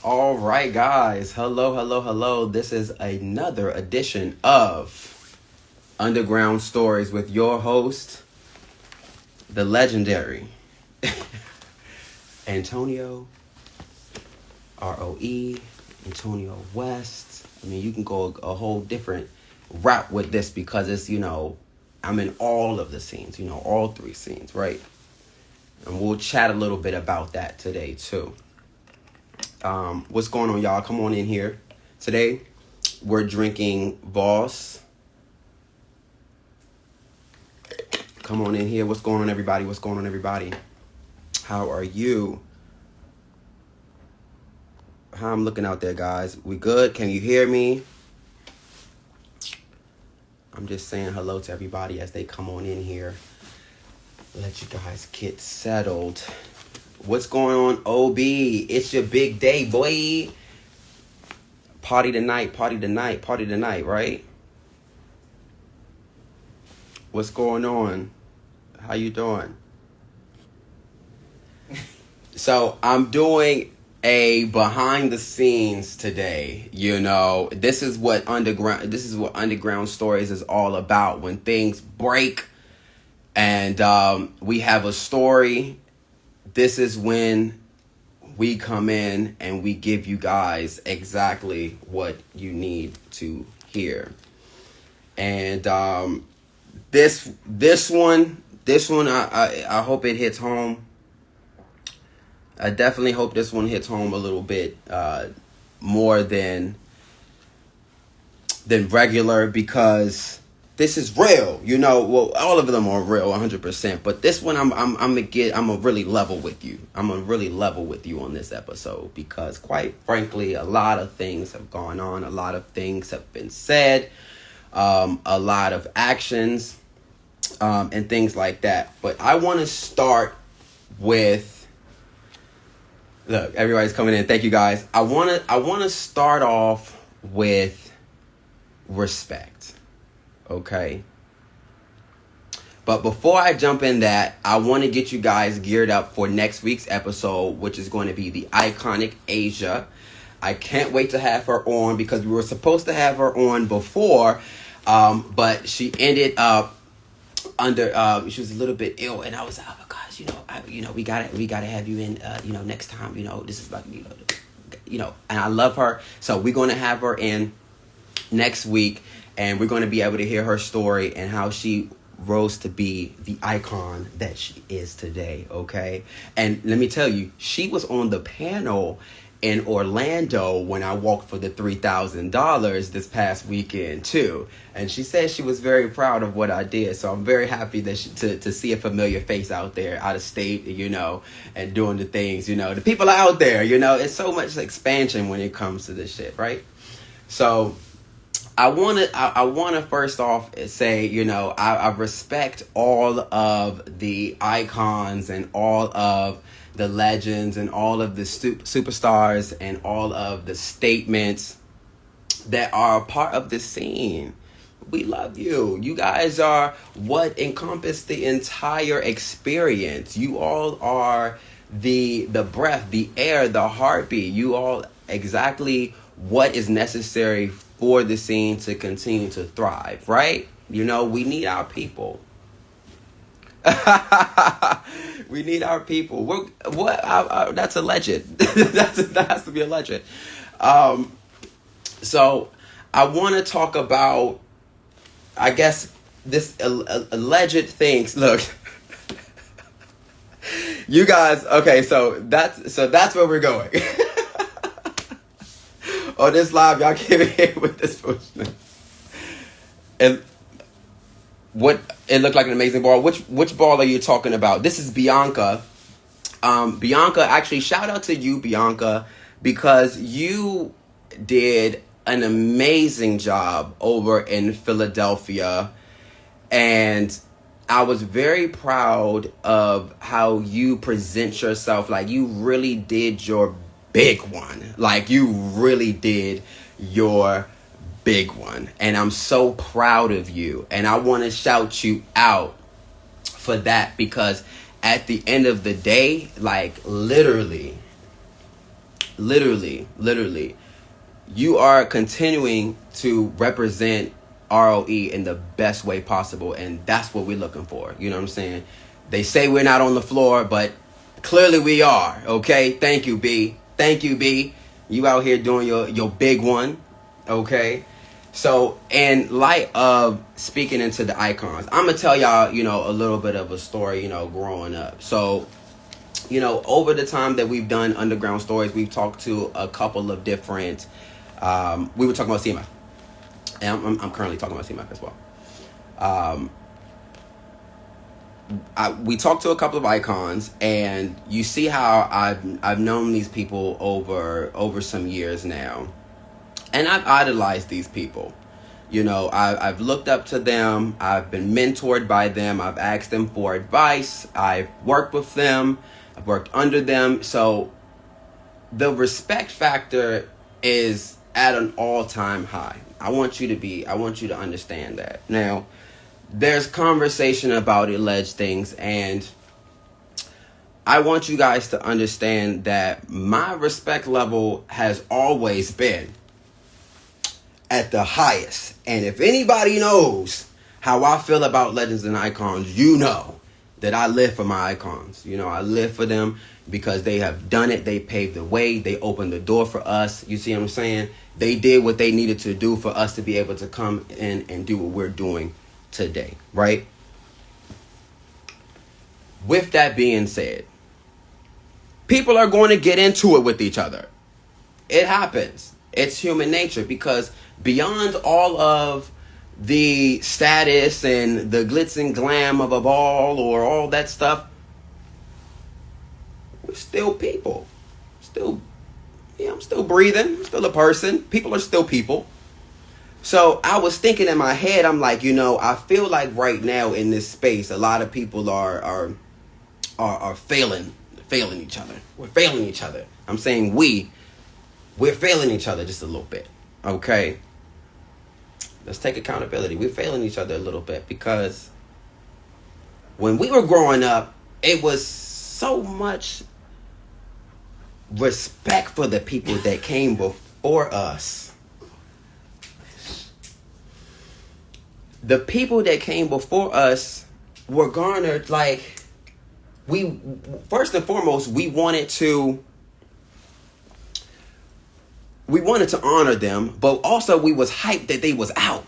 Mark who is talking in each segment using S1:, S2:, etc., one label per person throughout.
S1: All right, guys. Hello, hello, hello. This is another edition of Underground Stories with your host, the legendary Antonio, ROE, Antonio West. I mean, you can go a whole different route with this because it's, I'm in all of the scenes, all three scenes, right? And we'll chat a little bit about that today, too. What's going on, y'all? Come on in here. Today, we're drinking Voss. Come on in here. What's going on, everybody? What's going on, everybody? How are you? How I'm looking out there, guys? We good? Can you hear me? I'm just saying hello to everybody as they come on in here. Let you guys get settled. What's going on, OB? It's your big day, boy. Party tonight, right? What's going on? How you doing? So I'm doing a behind the scenes today. This is what Underground Stories is all about. When things break and we have a story, this is when we come in and we give you guys exactly what you need to hear. And this one, I hope it hits home. I definitely hope this one hits home a little bit more than regular, because this is real. Well, all of them are real 100%, but this one I'm gonna really level with you. I'm gonna really level with you on this episode because, quite frankly, a lot of things have gone on, a lot of things have been said, a lot of actions, and things like that. But I want to start with. Look, everybody's coming in. Thank you, guys. I want to start off with respect. Okay? But before I jump in that, I want to get you guys geared up for next week's episode, which is going to be the iconic Asia. I can't wait to have her on because we were supposed to have her on before, but she ended up she was a little bit ill, and I was like, oh my gosh, we gotta have you in, next time, this is like, and I love her. So we're going to have her in next week, and we're going to be able to hear her story and how she rose to be the icon that she is today. Okay. And let me tell you, she was on the panel in Orlando when I walked for the $3,000 this past weekend too. And she said she was very proud of what I did. So I'm very happy that to see a familiar face out there, out of state, and doing the things, the people are out there, it's so much expansion when it comes to this shit, right? So I want to first off say, I respect all of the icons and all of the legends and all of the superstars and all of the statements that are a part of the scene. We love you. You guys are what encompass the entire experience. You all are the breath, the air, the heartbeat. You all exactly what is necessary for the scene to continue to thrive, right? We need our people. We need our people. That's a legend. That has to be a legend. So I want to talk about, I guess, this alleged things. Look, you guys. Okay, so that's where we're going. On this live, y'all came in here with this foolishness. And what it looked like an amazing ball. Which ball are you talking about? This is Bianca. Bianca, actually, shout out to you, Bianca, because you did an amazing job over in Philadelphia, and I was very proud of how you present yourself. Like, you really did your big one. Like, you really did your big one. And I'm so proud of you. And I want to shout you out for that, because at the end of the day, like, literally, literally, you are continuing to represent ROE in the best way possible, and that's what we're looking for. You know what I'm saying? They say we're not on the floor, but clearly we are. Okay, thank you, B. Thank you, B. You out here doing your big one. Okay. So, in light of speaking into the icons, I'm gonna tell y'all, a little bit of a story, growing up. So, over the time that we've done Underground Stories, we've talked to a couple of different. We were talking about CMF, and I'm currently talking about CMF as well. We talked to a couple of icons, and you see how I've known these people over some years now, and I've idolized these people. I've looked up to them. I've been mentored by them. I've asked them for advice. I've worked with them. I've worked under them. So the respect factor is at an all-time high. I want you to understand that. Now, there's conversation about alleged things, and I want you guys to understand that my respect level has always been at the highest. And if anybody knows how I feel about legends and icons, you know that I live for my icons. I live for them because they have done it. They paved the way. They opened the door for us. You see what I'm saying? They did what they needed to do for us to be able to come in and do what we're doing today, right? With that being said, people are going to get into it with each other. It happens. It's human nature, because beyond all of the status and the glitz and glam of a ball or all that stuff, we're still people. I'm still breathing. I'm still a person. People are still people. So I was thinking in my head, I'm like, I feel like right now in this space, a lot of people are failing each other. We're failing each other. I'm saying we're failing each other just a little bit. Okay. Let's take accountability. We're failing each other a little bit, because when we were growing up, it was so much respect for the people that came before us. The people that came before us were garnered, like, first and foremost, we wanted to honor them, but also we was hyped that they was out.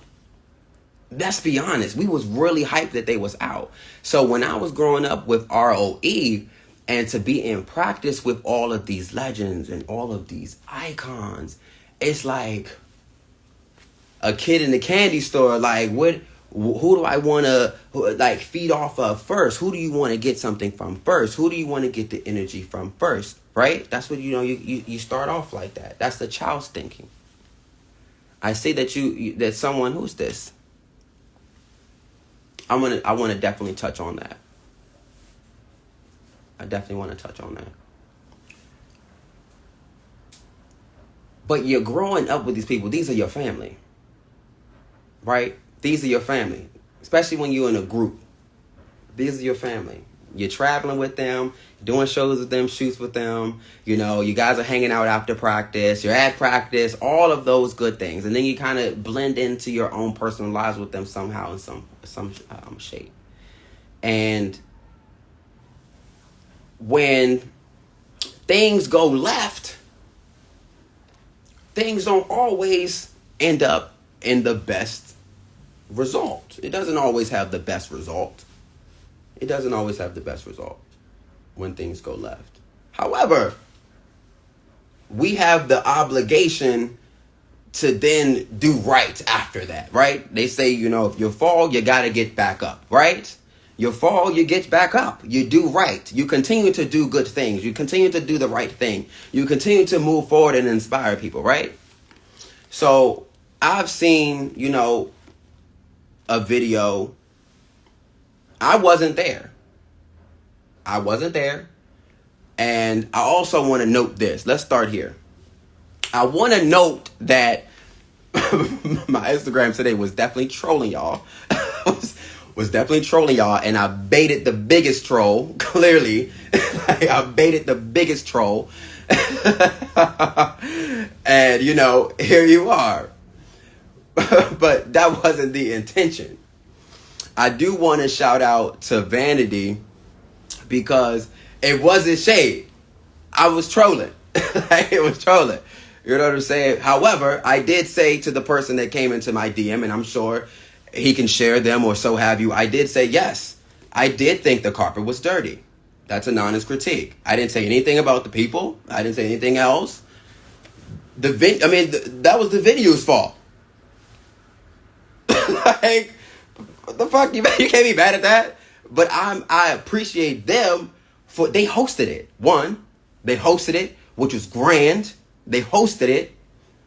S1: Let's be honest. We was really hyped that they was out. So when I was growing up with ROE, and to be in practice with all of these legends and all of these icons, it's like a kid in the candy store. Like, who do I want to feed off of first? Who do you want to get something from first? Who do you want to get the energy from first? Right? That's what, you start off like that. That's the child's thinking. I see that someone, who's this? I want to definitely touch on that. I definitely want to touch on that. But you're growing up with these people. These are your family. Right? These are your family. Especially when you're in a group. These are your family. You're traveling with them, doing shows with them, shoots with them. You guys are hanging out after practice. You're at practice. All of those good things. And then you kind of blend into your own personal lives with them somehow in some shape. And when things go left, things don't always end up in the best result. It doesn't always have the best result. It doesn't always have the best result when things go left. However, we have the obligation to then do right after that, right? They say, if you fall, you got to get back up, right? You fall, you get back up. You do right. You continue to do good things. You continue to do the right thing. You continue to move forward and inspire people, right? So I've seen, a video. I wasn't there. And I also want to note this. Let's start here. I want to note that my Instagram today was definitely trolling y'all. was definitely trolling y'all, and I baited the biggest troll, clearly. I baited the biggest troll. And, you know, here you are. But that wasn't the intention. I do want to shout out to Vanity because it wasn't shade. I was trolling. It was trolling. You know what I'm saying? However, I did say to the person that came into my DM, and I'm sure he can share them or so have you, I did say, yes, I did think the carpet was dirty. That's an honest critique. I didn't say anything about the people. I didn't say anything else. That was the venue's fault. Like, what the fuck? You can't be mad at that. But I appreciate them for, they hosted it. One, they hosted it, which was grand. They hosted it.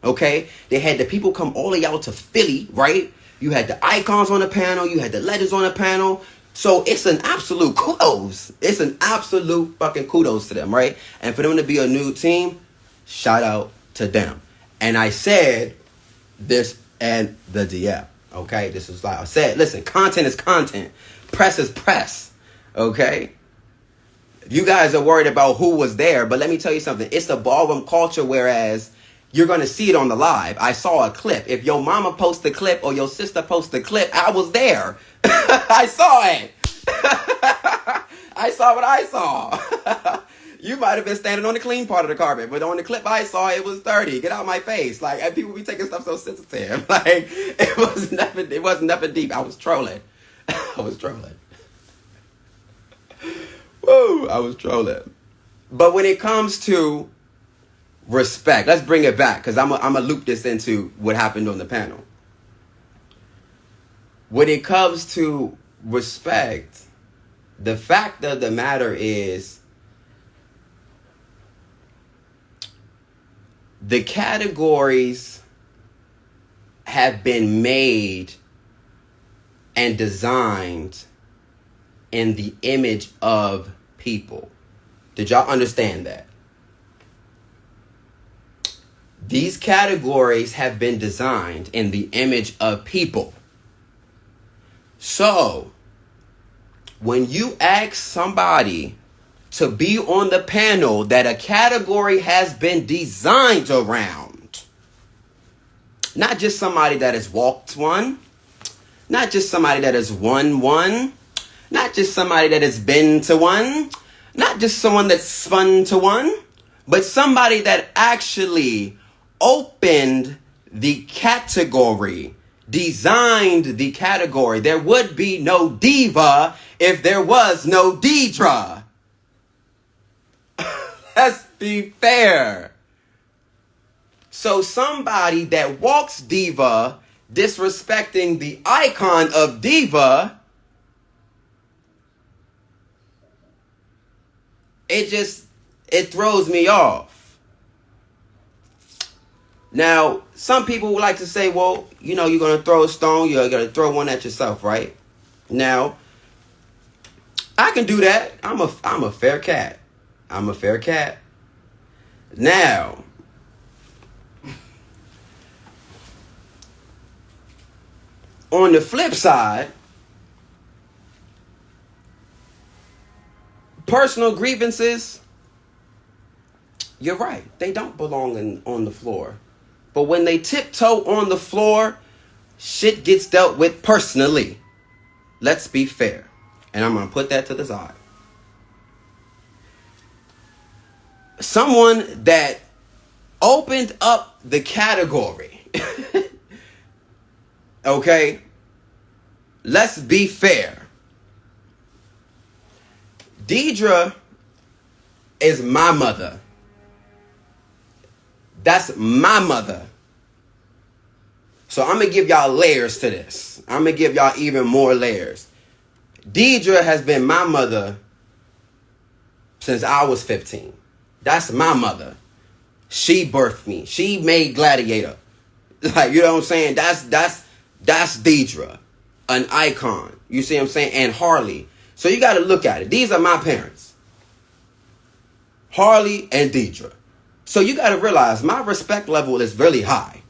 S1: Okay? They had the people come all the way out to Philly, right? You had the icons on the panel. You had the legends on the panel. So it's an absolute kudos. It's an absolute fucking kudos to them, right? And for them to be a new team, shout out to them. And I said this and the DM. Okay? This is like I said. Listen, content is content. Press is press. Okay? You guys are worried about who was there, but let me tell you something. It's the ballroom culture, whereas you're going to see it on the live. I saw a clip. If your mama posts a clip or your sister posts a clip, I was there. I saw it. I saw what I saw. You might have been standing on the clean part of the carpet, but on the clip I saw, it was dirty. Get out my face. Like, and people be taking stuff so sensitive. Like, it wasn't nothing deep. I was trolling. I was trolling. Woo, I was trolling. But when it comes to respect, let's bring it back, because I'm gonna loop this into what happened on the panel. When it comes to respect, the fact of the matter is the categories have been made and designed in the image of people. Did y'all understand that? These categories have been designed in the image of people. So, when you ask somebody to be on the panel that a category has been designed around, not just somebody that has walked one, not just somebody that has won one, not just somebody that has been to one, not just someone that's spun to one, but somebody that actually opened the category, designed the category. There would be no diva if there was no Deidre. Let's be fair. So somebody that walks diva, disrespecting the icon of diva, it throws me off. Now, some people would like to say, well, you know, you're going to throw a stone, you're going to throw one at yourself, right? Now, I can do that. I'm a fair cat. I'm a fair cat. Now, on the flip side, personal grievances, you're right. They don't belong on the floor. But when they tiptoe on the floor, shit gets dealt with personally. Let's be fair. And I'm going to put that to the side. Someone that opened up the category. Okay? Let's be fair. Deidre is my mother. That's my mother. So I'm going to give y'all layers to this. I'm going to give y'all even more layers. Deidre has been my mother since I was 15. That's my mother. She birthed me. She made Gladiator. Like, you know what I'm saying? That's Deidre. An icon. You see what I'm saying? And Harley. So you got to look at it. These are my parents. Harley and Deidre. So you got to realize my respect level is really high.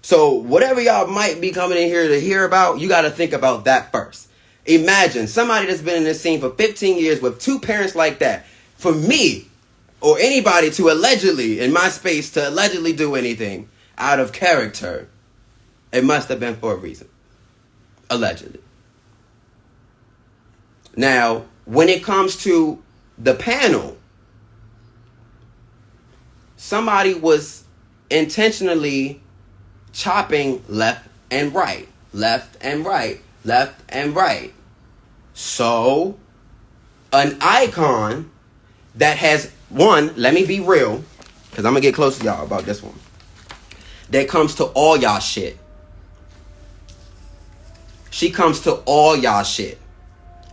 S1: So whatever y'all might be coming in here to hear about, you got to think about that first. Imagine somebody that's been in this scene for 15 years with two parents like that. For me or anybody to allegedly, in my space, to allegedly do anything out of character, it must have been for a reason. Allegedly. Now, when it comes to the panel, somebody was intentionally chopping left and right, left and right, left and right. So, an icon that has, one, let me be real, because I'm going to get close to y'all about this one, that comes to all y'all shit. She comes to all y'all shit.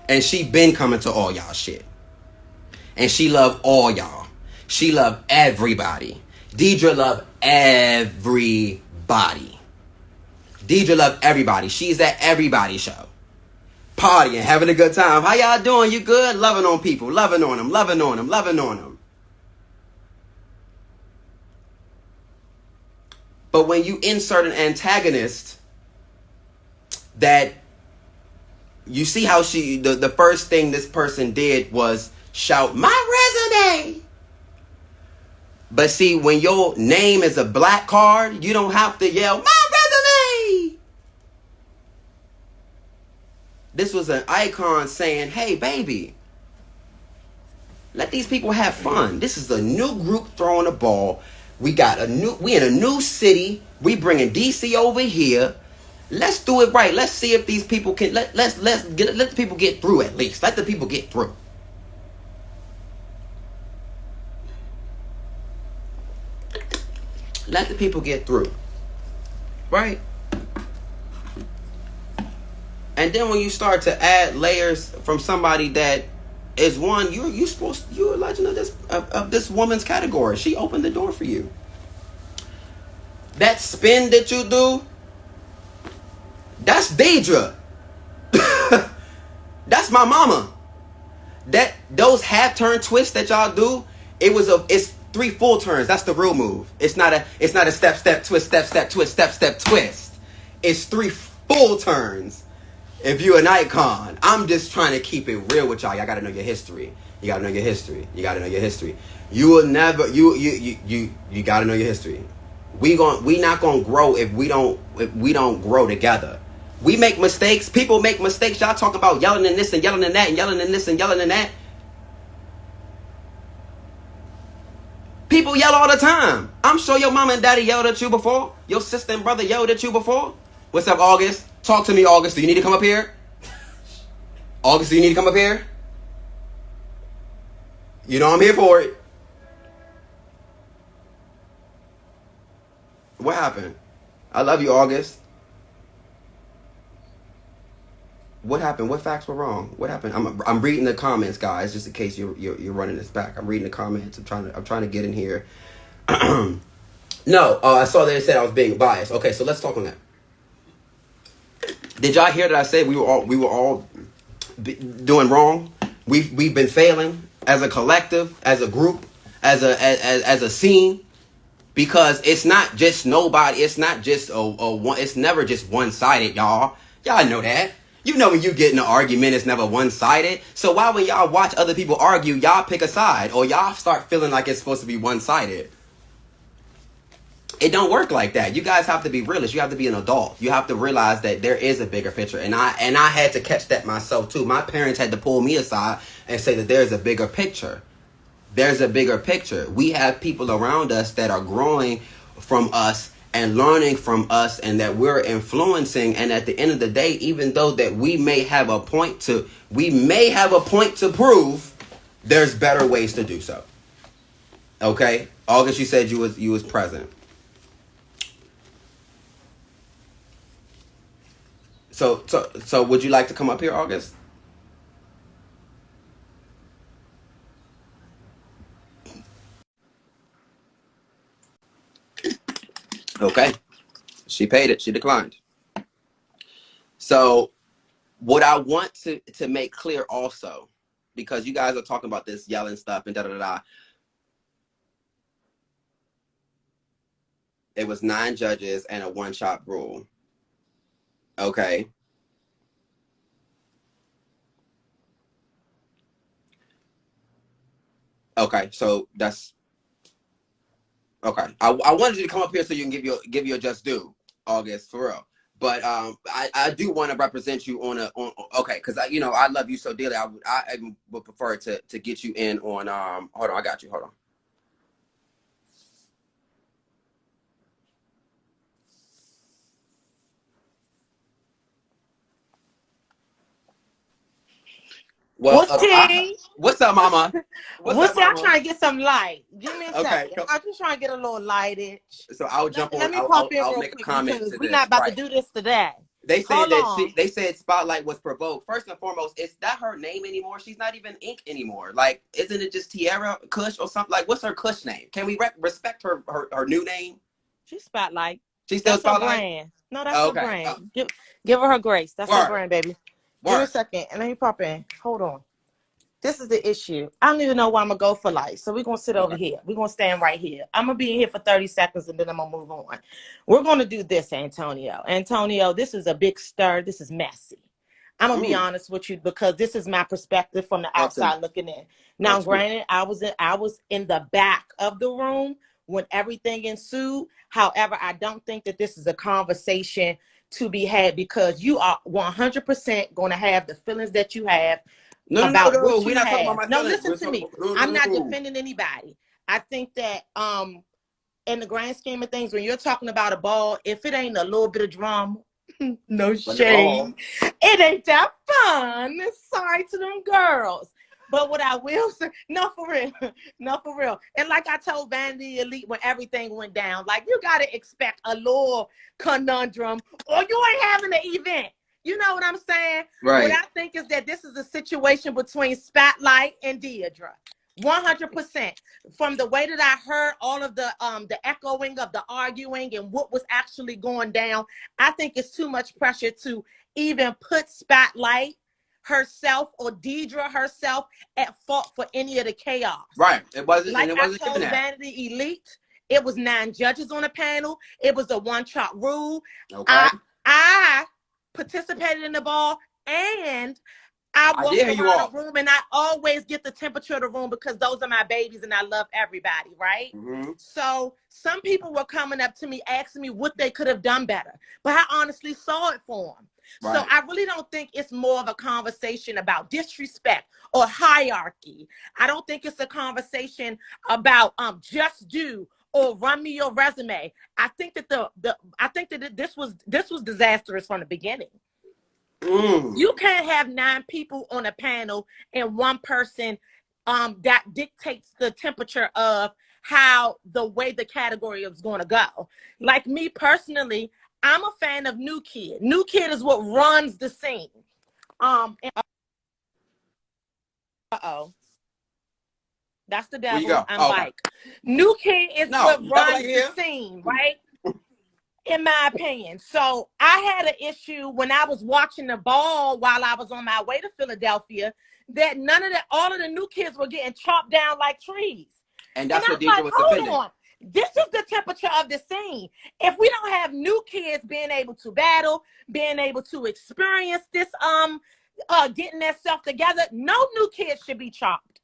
S1: And she been coming to all y'all shit. And she love all y'all. She love everybody. Deidre love everybody. Deidre love everybody. She's at everybody's show. Partying, having a good time. How y'all doing? You good? Loving on people. Loving on them. Loving on them. Loving on them. But when you insert an antagonist that you see how the first thing this person did was shout, my resume. But see, when your name is a black card, you don't have to yell, my resume. This was an icon saying, hey, baby, let these people have fun. This is a new group throwing a ball. We in a new city. We bringing DC over here. Let's do it right. Let's see if these people can let the people get through at least. Let the people get through. Let the people get through. Right? And then when you start to add layers from somebody that is one, you're a legend of this woman's category. She opened the door for you. That spin that you do, that's Deidre. That's my mama. Those half turn twists that y'all do, it's 3 full turns. That's the real move. It's not a step twist, step twist, step twist. It's 3 full turns. If you're an icon, I'm just trying to keep it real with y'all. Y'all gotta know your history. You gotta know your history. You gotta know your history. You will never you gotta know your history. We not gonna grow if we don't grow together. We make mistakes. People make mistakes. Y'all talk about yelling in this and yelling in that and yelling in this and yelling in that. People yell all the time. I'm sure your mama and daddy yelled at you before. Your sister and brother yelled at you before. What's up, August? Talk to me, August. Do you need to come up here? August, do you need to come up here? You know I'm here for it. What happened? I love you, August. What happened? What facts were wrong? What happened? I'm reading the comments, guys, just in case you're running this back. I'm reading the comments. I'm trying to get in here. No, I saw that it said I was being biased. Okay, so let's talk on that. Did y'all hear that I said we were all doing wrong? We've been failing as a collective, as a group, as a scene, because it's not just nobody. It's not just a one. It's never just one-sided, y'all. Y'all know that. You know when you get in an argument, it's never one-sided. So why when y'all watch other people argue, y'all pick a side or y'all start feeling like it's supposed to be one-sided? It don't work like that. You guys have to be realists. You have to be an adult. You have to realize that there is a bigger picture. And I had to catch that myself too. My parents had to pull me aside and say that there's a bigger picture. There's a bigger picture. We have people around us that are growing from us and learning from us and that we're influencing. And at the end of the day, even though that we may have a point to prove, there's better ways to do so. Okay? August, you said you was present. So would you like to come up here, August? Okay. She paid it. She declined. So what I want to make clear also, because you guys are talking about this yelling stuff and da-da-da-da. It was 9 judges and a one-shot rule. Okay. Okay, so that's okay. I wanted you to come up here so you can give your just due, August, for real. But I do want to represent you on okay, because I love you so dearly. I would prefer to get you in on hold on, I got you. Hold on. Well,
S2: What's tea?
S1: what's up, Mama? What's up,
S2: What's I'm
S1: Mama?
S2: trying to get some light. Give me a
S1: Okay,
S2: second. I'm just trying to get a little lightage.
S1: so I'll jump on.
S2: Let me pop in
S1: I'll
S2: real
S1: make a
S2: quick
S1: comment
S2: because
S1: to
S2: we're not
S1: this.
S2: about to
S1: Right.
S2: do this today.
S1: They said
S2: Hold
S1: that
S2: on.
S1: they said Spotlight was provoked. First and foremost, is that her name anymore? She's not even Ink anymore. Like, isn't it just Tierra Kush or something? Like, what's her Kush name? Can we respect her new name?
S2: She's Spotlight.
S1: She's still
S2: That's her
S1: Spotlight?
S2: brand. No, that's
S1: Oh,
S2: her
S1: okay.
S2: brand. Give her grace. That's her
S1: Word.
S2: brand, baby. Give me a
S1: Word.
S2: second and let me pop in. Hold on. This is the issue. I don't even know where I'm gonna go for light. So we're gonna sit over
S1: Okay.
S2: here. We're gonna stand right here. I'm gonna be in here for 30 seconds and then I'm gonna move on. We're gonna do this, Antonio. Antonio, this is a big stir. This is messy. I'm gonna be honest with you because this is my perspective from the
S1: Talk to me.
S2: outside looking in. Now,
S1: Talk to me.
S2: granted, I was in the back of the room when everything ensued. However, I don't think that this is a conversation to be had because you are 100% going to have the feelings that you have about
S1: No.
S2: what
S1: We're
S2: you
S1: not talking about
S2: have.
S1: my
S2: No,
S1: feelings.
S2: listen
S1: We're
S2: to
S1: talking
S2: me.
S1: about no,
S2: I'm not
S1: no.
S2: defending anybody. I think that in the grand scheme of things, when you're talking about a ball, if it ain't a little bit of drama, no
S1: But at all.
S2: shade, it ain't that fun. Sorry to them girls. But what I will say, no, for real, no, for real. And like I told Vanity Elite when everything went down, like you got to expect a little conundrum or you ain't having an event. You know what I'm saying? What
S1: Right.
S2: I think is that this is a situation between Spotlight and Deidre. 100%. From the way that I heard all of the echoing of the arguing and what was actually going down, I think it's too much pressure to even put Spotlight herself or Deidre herself at fault for any of the chaos.
S1: Right. It wasn't, and
S2: Like
S1: it
S2: I
S1: wasn't given
S2: told
S1: that.
S2: Vanity Elite, it was 9 judges on the panel. It was a one-shot rule.
S1: Okay.
S2: I participated in the ball and I
S1: I
S2: walk
S1: did hear you
S2: around the
S1: all.
S2: room and I always get the temperature of the room because those are my babies and I love everybody, right?
S1: Mm-hmm.
S2: So some people were coming up to me asking me what they could have done better, but I honestly saw it for them. So
S1: Right.
S2: I really don't think it's more of a conversation about disrespect or hierarchy. I don't think it's a conversation about just do or run me your resume. I think that this was disastrous from the beginning. You can't have 9 people on a panel and one person that dictates the temperature of how the way the category is going to go. Like me personally, I'm a fan of New Kid. New Kid is what runs the scene. Uh-oh. That's the
S1: Where you
S2: devil.
S1: go?
S2: I'm
S1: Oh, okay.
S2: like, New Kid is
S1: No,
S2: what
S1: devil ain't
S2: runs the
S1: here.
S2: scene, right? In my opinion. So I had an issue when I was watching the ball while I was on my way to Philadelphia that all of the new kids were getting chopped down like trees.
S1: And
S2: And
S1: that's what
S2: I'm
S1: Deidre
S2: like,
S1: was
S2: hold
S1: defending.
S2: on. This is the temperature of the scene. If we don't have new kids being able to battle, being able to experience this, getting themselves together, no new kids should be chopped.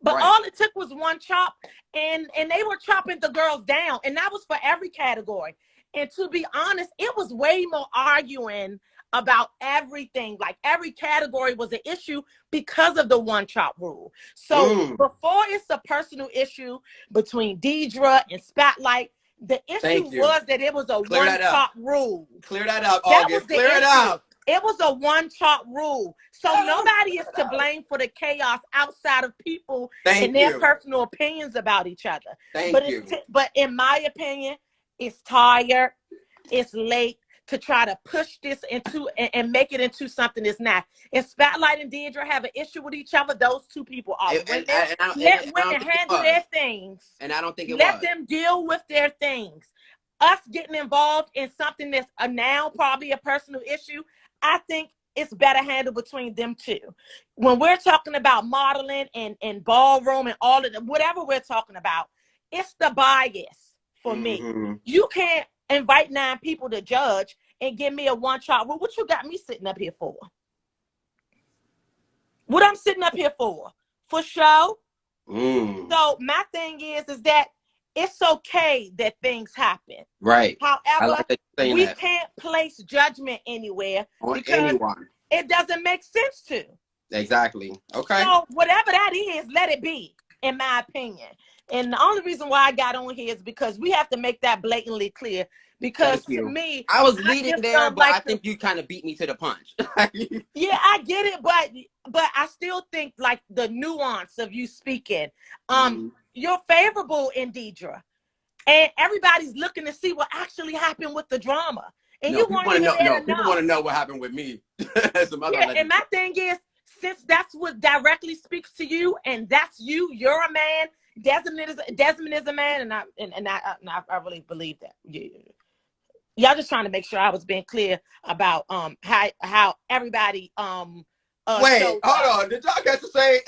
S2: But
S1: Right.
S2: all it took was one chop, and they were chopping the girls down, and that was for every category. And to be honest, it was way more arguing about everything. Like every category was an issue because of the one chop rule. So before it's a personal issue between Deidre and Spotlight, the issue
S1: Thank you.
S2: was that it was a
S1: Clear
S2: one
S1: that up.
S2: chop rule.
S1: Clear that up,
S2: That was
S1: August.
S2: the
S1: Clear it
S2: issue.
S1: up.
S2: It was a one chop rule. So nobody is to blame for the chaos outside of people and their personal opinions about each other.
S1: Thank you.
S2: But in my opinion, it's tired, it's late to try to push this into and make it into something it's not. If Spotlight and Deidre have an issue with each other, those two people are women. Let women handle their things.
S1: And I don't think it
S2: Let
S1: was.
S2: them deal with their things. Us getting involved in something that's now probably a personal issue, I think it's better handled between them two. When we're talking about modeling and ballroom and all of the, whatever we're talking about, it's the bias for me. You can't invite 9 people to judge and give me a one-shot rule. What you got me sitting up here for? What I'm sitting up here for? For show? So my thing is that it's okay that things happen.
S1: Right.
S2: However, we can't place judgment anywhere
S1: on
S2: because
S1: anyone.
S2: It doesn't make sense to.
S1: Exactly. Okay.
S2: So whatever that is, let it be, in my opinion. And the only reaon why I got on here is because we have to make that blatantly clear. Because to me,
S1: I was leading there, but I think you kind of beat me to the punch.
S2: Yeah, I get it, but I still think like the nuance of you speaking, you're favorable in Deidre, and everybody's looking to see what actually happened with the drama. And you weren't even there to know.
S1: People want to know what happened with me.
S2: And my thing is, since that's what directly speaks to you, and that's you, you're a man. Desmond is a man, and I really believe that. Yeah. Y'all just trying to make sure I was being clear about how everybody
S1: wait, hold on. Did y'all get to say?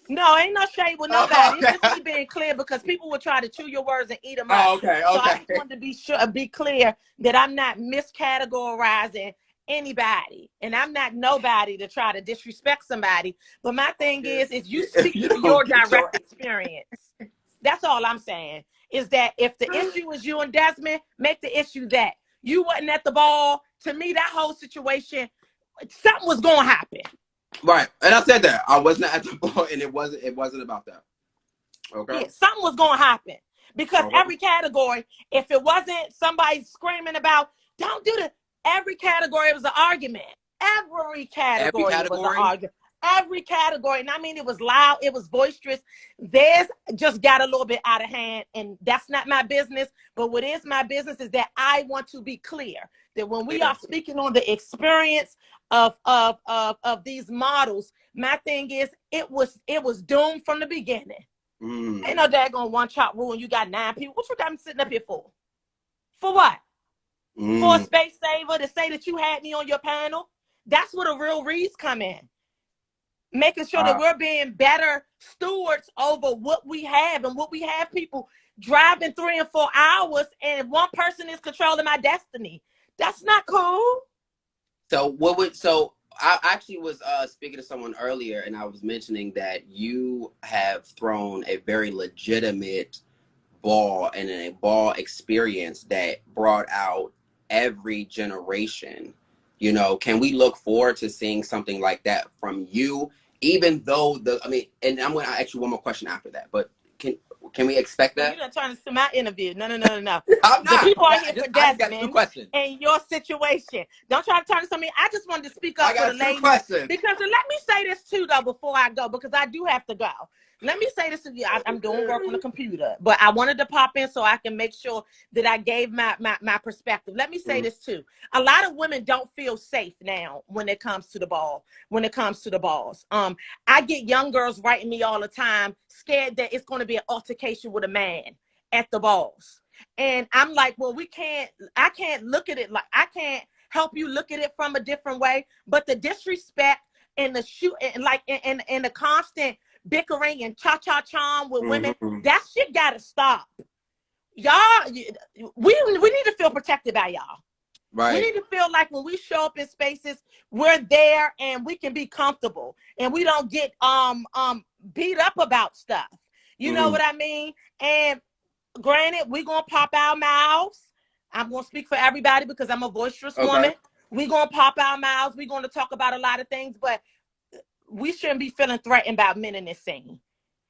S2: No, ain't no shade with nobody. It's just me being clear because people will try to chew your words and eat them up.
S1: Okay.
S2: So I just wanted to be clear that I'm not miscategorizing anybody, and I'm not nobody to try to disrespect somebody. But my thing is you speak to your direct experience. That's all I'm saying. Is that if the issue is you and Desmond, make the issue that you wasn't at the ball. To me, that whole situation, something was going to happen.
S1: Right, and I said that I wasn't at the ball, and it wasn't about that. Okay.
S2: Yeah, something was going to happen because every category, if it wasn't somebody screaming about don't do the, every category was an argument. Every category was an argument. Every category, and I mean it was loud, it was boisterous. Theirs just got a little bit out of hand, and that's not my business. But what is my business is that I want to be clear that when we are speaking on the experience of these models, my thing is it was doomed from the beginning. Ain't no daggone one-shot rule, and you got 9 people. What you got me sitting up here for? For what? For a space saver to say that you had me on your panel? That's where the real reads come in. Making sure that we're being better stewards over what we have, and what we have people driving 3 and 4 hours, and one person is controlling my destiny. That's not cool.
S1: So I actually was speaking to someone earlier, and I was mentioning that you have thrown a very legitimate ball and a ball experience that brought out every generation. You know, can we look forward to seeing something like that from you? Even though and I'm going to ask you one more question after that, but can we expect that?
S2: You're not trying to see my interview. No.
S1: I'm not.
S2: The people are here for Desmond and your situation. Don't try to turn to something. I just wanted to speak up for the ladies. Because let me say this too, though, before I go, because I do have to go. Let me say this to you. I'm doing work on the computer, but I wanted to pop in so I can make sure that I gave my perspective. Let me say this too. A lot of women don't feel safe now when it comes to the ball, when it comes to the balls. I get young girls writing me all the time, scared that it's going to be an altercation with a man at the balls. And I'm like, well, I can't look at it like, I can't help you look at it from a different way. But the disrespect and the shoot and like and the constant bickering and cha-cha-cha with women, that shit gotta stop. Y'all, we need to feel protected by y'all. Right. We need to feel like when we show up in spaces, we're there and we can be comfortable and we don't get beat up about stuff. You know what I mean? And granted, we're gonna pop our mouths. I'm gonna speak for everybody because I'm a boisterous woman. We're gonna pop our mouths, we're gonna talk about a lot of things, but we shouldn't be feeling threatened about men in this scene.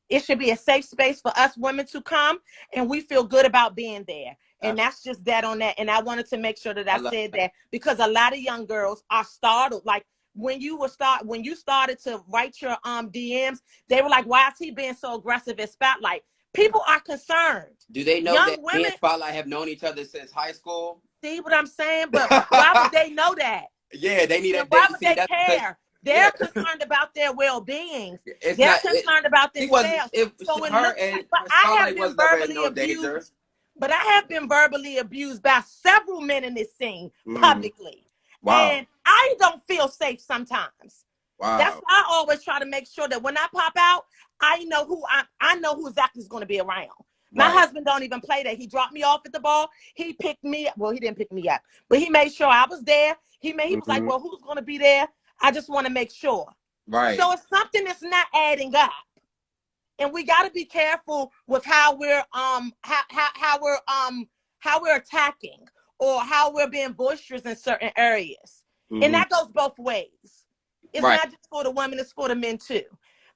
S2: It should be a safe space for us women to come, and we feel good about being there. And that's just that on that. And I wanted to make sure that I said that because a lot of young girls are startled. Like when you started to write your DMs, they were like, "Why is he being so aggressive at Spotlight?" People are concerned.
S1: Do they know that me and Spotlight have known each other since high school?
S2: See what I'm saying? But why would they know that?
S1: Yeah, they need to.
S2: Why would they care? They're concerned about their well-being. They're concerned about themselves. But I have been verbally abused. But I have been verbally abused by several men in this scene publicly. Wow. And I don't feel safe sometimes. Wow. That's why I always try to make sure that when I pop out, I know who exactly is going to be around. My
S1: Right.
S2: husband don't even play that. He dropped me off at the ball. He picked me up. Well, he didn't pick me up, but he made sure I was there. He was like, well, who's going to be there? I just want to make sure.
S1: Right.
S2: So it's something that's not adding up. And we got to be careful with how we're attacking or how we're being boisterous in certain areas. And that goes both ways. It's not just for the women, it's for the men too.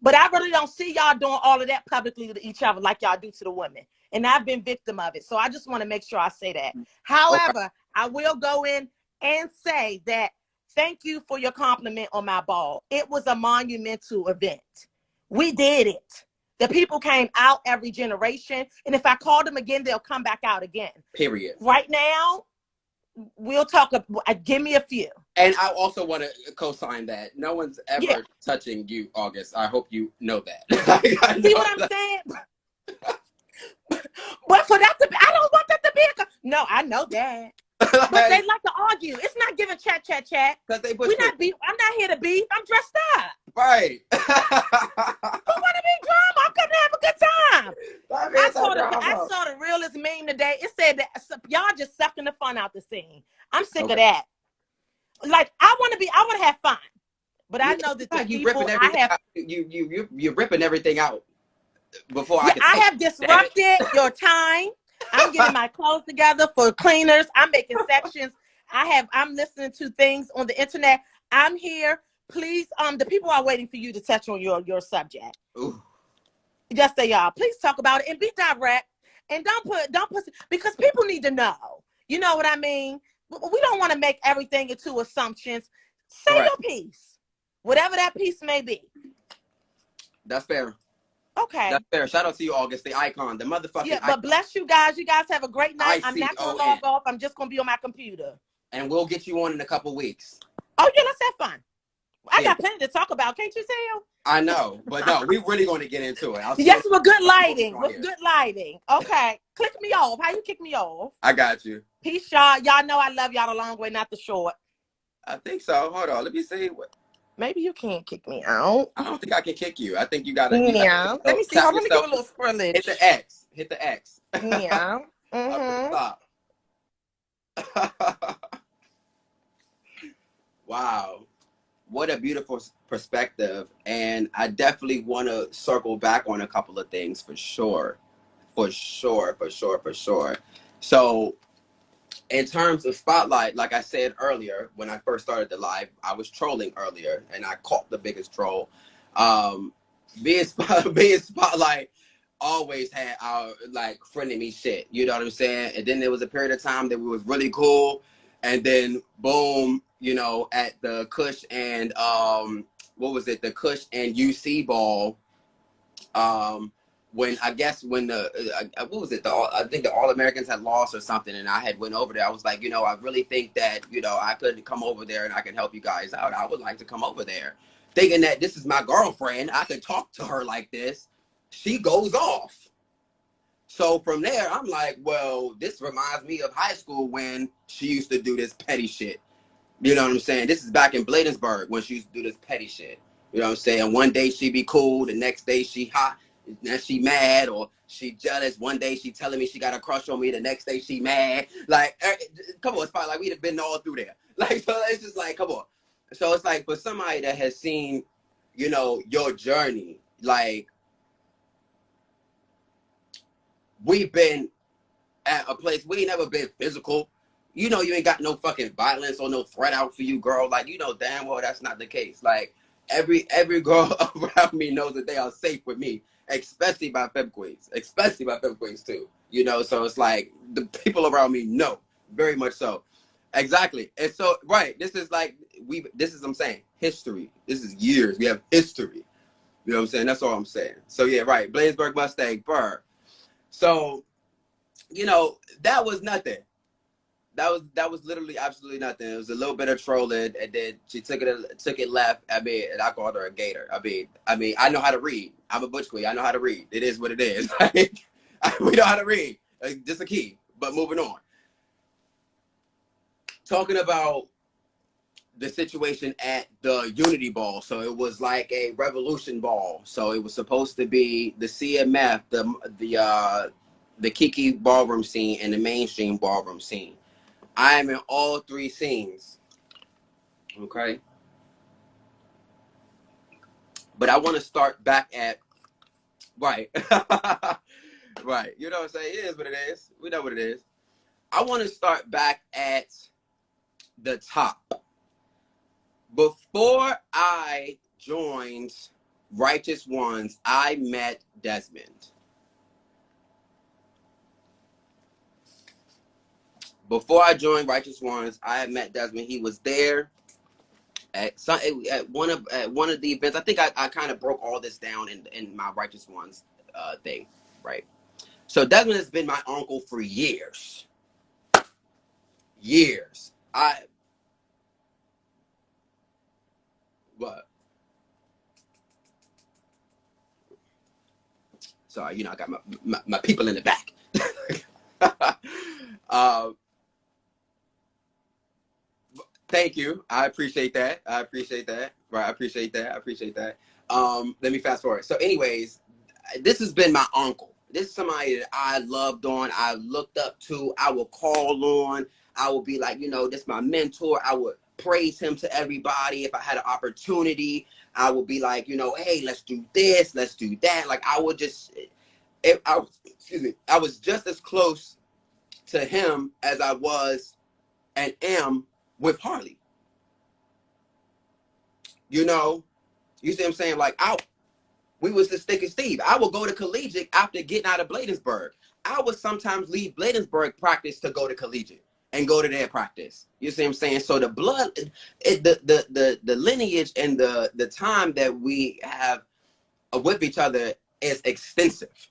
S2: But I really don't see y'all doing all of that publicly to each other like y'all do to the women. And I've been victim of it. So I just want to make sure I say that. However, I will go in and say that thank you for your compliment on my ball. It was a monumental event. We did it. The people came out every generation. And if I call them again, they'll come back out again.
S1: Period.
S2: Right now, we'll talk. Give me a few.
S1: And I also want to co-sign that. No one's ever touching you, August. I hope you know that.
S2: See what I'm saying? But for that to be, I don't want that to be no, I know that. But they like to argue. It's not giving chat.
S1: Because they
S2: I'm not here to beef. I'm dressed up.
S1: Right.
S2: Who want to be drama? I'm coming to have a good time. I saw the realest meme today. It said that y'all just sucking the fun out the scene. I'm sick of that. Like I want to have fun, but I know that the people
S1: you're ripping everything out before
S2: I have disrupted your time. I'm getting my clothes together for cleaners. I'm making sections. I'm listening to things on the internet. I'm here. Please, the people are waiting for you to touch on your subject.
S1: Ooh.
S2: Just say y'all, please talk about it and be direct and don't put because people need to know. You know what I mean? We don't want to make everything into assumptions. Say your piece. Whatever that piece may be.
S1: That's fair.
S2: Okay.
S1: That's fair. Shout out to you, August, the icon, the motherfucking icon.
S2: But bless you guys. You guys have a great night. I'm not going to log off. I'm just going to be on my computer.
S1: And we'll get you on in a couple weeks.
S2: Oh, yeah, let's have fun. I got plenty to talk about. Can't you tell?
S1: I know. But no, we're really going to get into it.
S2: Yes, with good lighting. With good lighting. Okay. Click me off. How you kick me off?
S1: I got you.
S2: Peace, y'all. Y'all know I love y'all the long way, not the short.
S1: I think so. Hold on. Let me see.
S2: Maybe you can't kick me out.
S1: I don't think I can kick you. I think you got to.
S2: Yeah. Let me see. Let me give a little scrimmage.
S1: Hit the X. Hit the X.
S2: Yeah.
S1: Stop. Wow. What a beautiful perspective. And I definitely want to circle back on a couple of things for sure. For sure. So in terms of spotlight, like I said earlier, when I first started the live, I was trolling earlier and I caught the biggest troll. Being spotlight always had our like frenemy shit. You know what I'm saying? And then there was a period of time that we was really cool. And then boom, you know, at the Kush and the Kush and UC ball, when the I think the All Americans had lost or something, and I had went over there. I was like, you know, I really think that, you know, I could come over there and I can help you guys out. I would like to come over there, thinking that this is my girlfriend. I could talk to her like this. She goes off. So from there, I'm like, well, this reminds me of high school when she used to do this petty shit. You know what I'm saying? This is back in Bladensburg when she used to do this petty shit. You know what I'm saying? One day she be cool, the next day she hot, then she mad or she jealous. One day she telling me she got a crush on me, the next day she mad. Like, come on, it's probably like we'd have been all through there. Like, so it's just like, come on. So it's like for somebody that has seen, you know, your journey, like, we've been at a place we ain't never been physical. You know, you ain't got no fucking violence or no threat out for you, girl. Like, you know damn well that's not the case. Like, every girl around me knows that they are safe with me, especially by Fem Queens too. You know, so it's like the people around me know, very much so. Exactly. And so, right, this is I'm saying, history. This is years. We have history. You know what I'm saying? That's all I'm saying. So yeah, right. Bladensburg Mustang, Burr. So, you know, that was nothing. That was literally absolutely nothing. It was a little bit of trolling, and then she took it left. I mean, and I called her a gator. I mean, I know how to read. I'm a butch queen. I know how to read. It is what it is. We know how to read. Just a key. But moving on. Talking about the situation at the Unity Ball. So it was like a revolution ball. So it was supposed to be the CMF, the Kiki ballroom scene and the mainstream ballroom scene. I am in all three scenes. Okay. But I want to start back at, right. Right. You know what I'm saying? It is what it is. We know what it is. I want to start back at the top. Before I joined Righteous Ones, I met Desmond. Before I joined Righteous Ones, I had met Desmond. He was there at one of the events. I think I kind of broke all this down in my Righteous Ones thing, right? So Desmond has been my uncle for years. Years. What? Sorry, you know, I got my people in the back. uh, Thank you. I appreciate that. I appreciate that. Right. I appreciate that. I appreciate that. Let me fast forward. So, anyways, this has been my uncle. This is somebody that I loved on. I looked up to. I would call on. I would be like, you know, this is my mentor. I would praise him to everybody. If I had an opportunity, I would be like, you know, hey, let's do this, let's do that. Like I would just, excuse me, I was just as close to him as I was and am with Harley. You know, you see what I'm saying? Like, we was the Stick and Steve. I would go to collegiate after getting out of Bladensburg. I would sometimes leave Bladensburg practice to go to collegiate and go to their practice. You see what I'm saying? So the blood, the lineage and the time that we have with each other is extensive.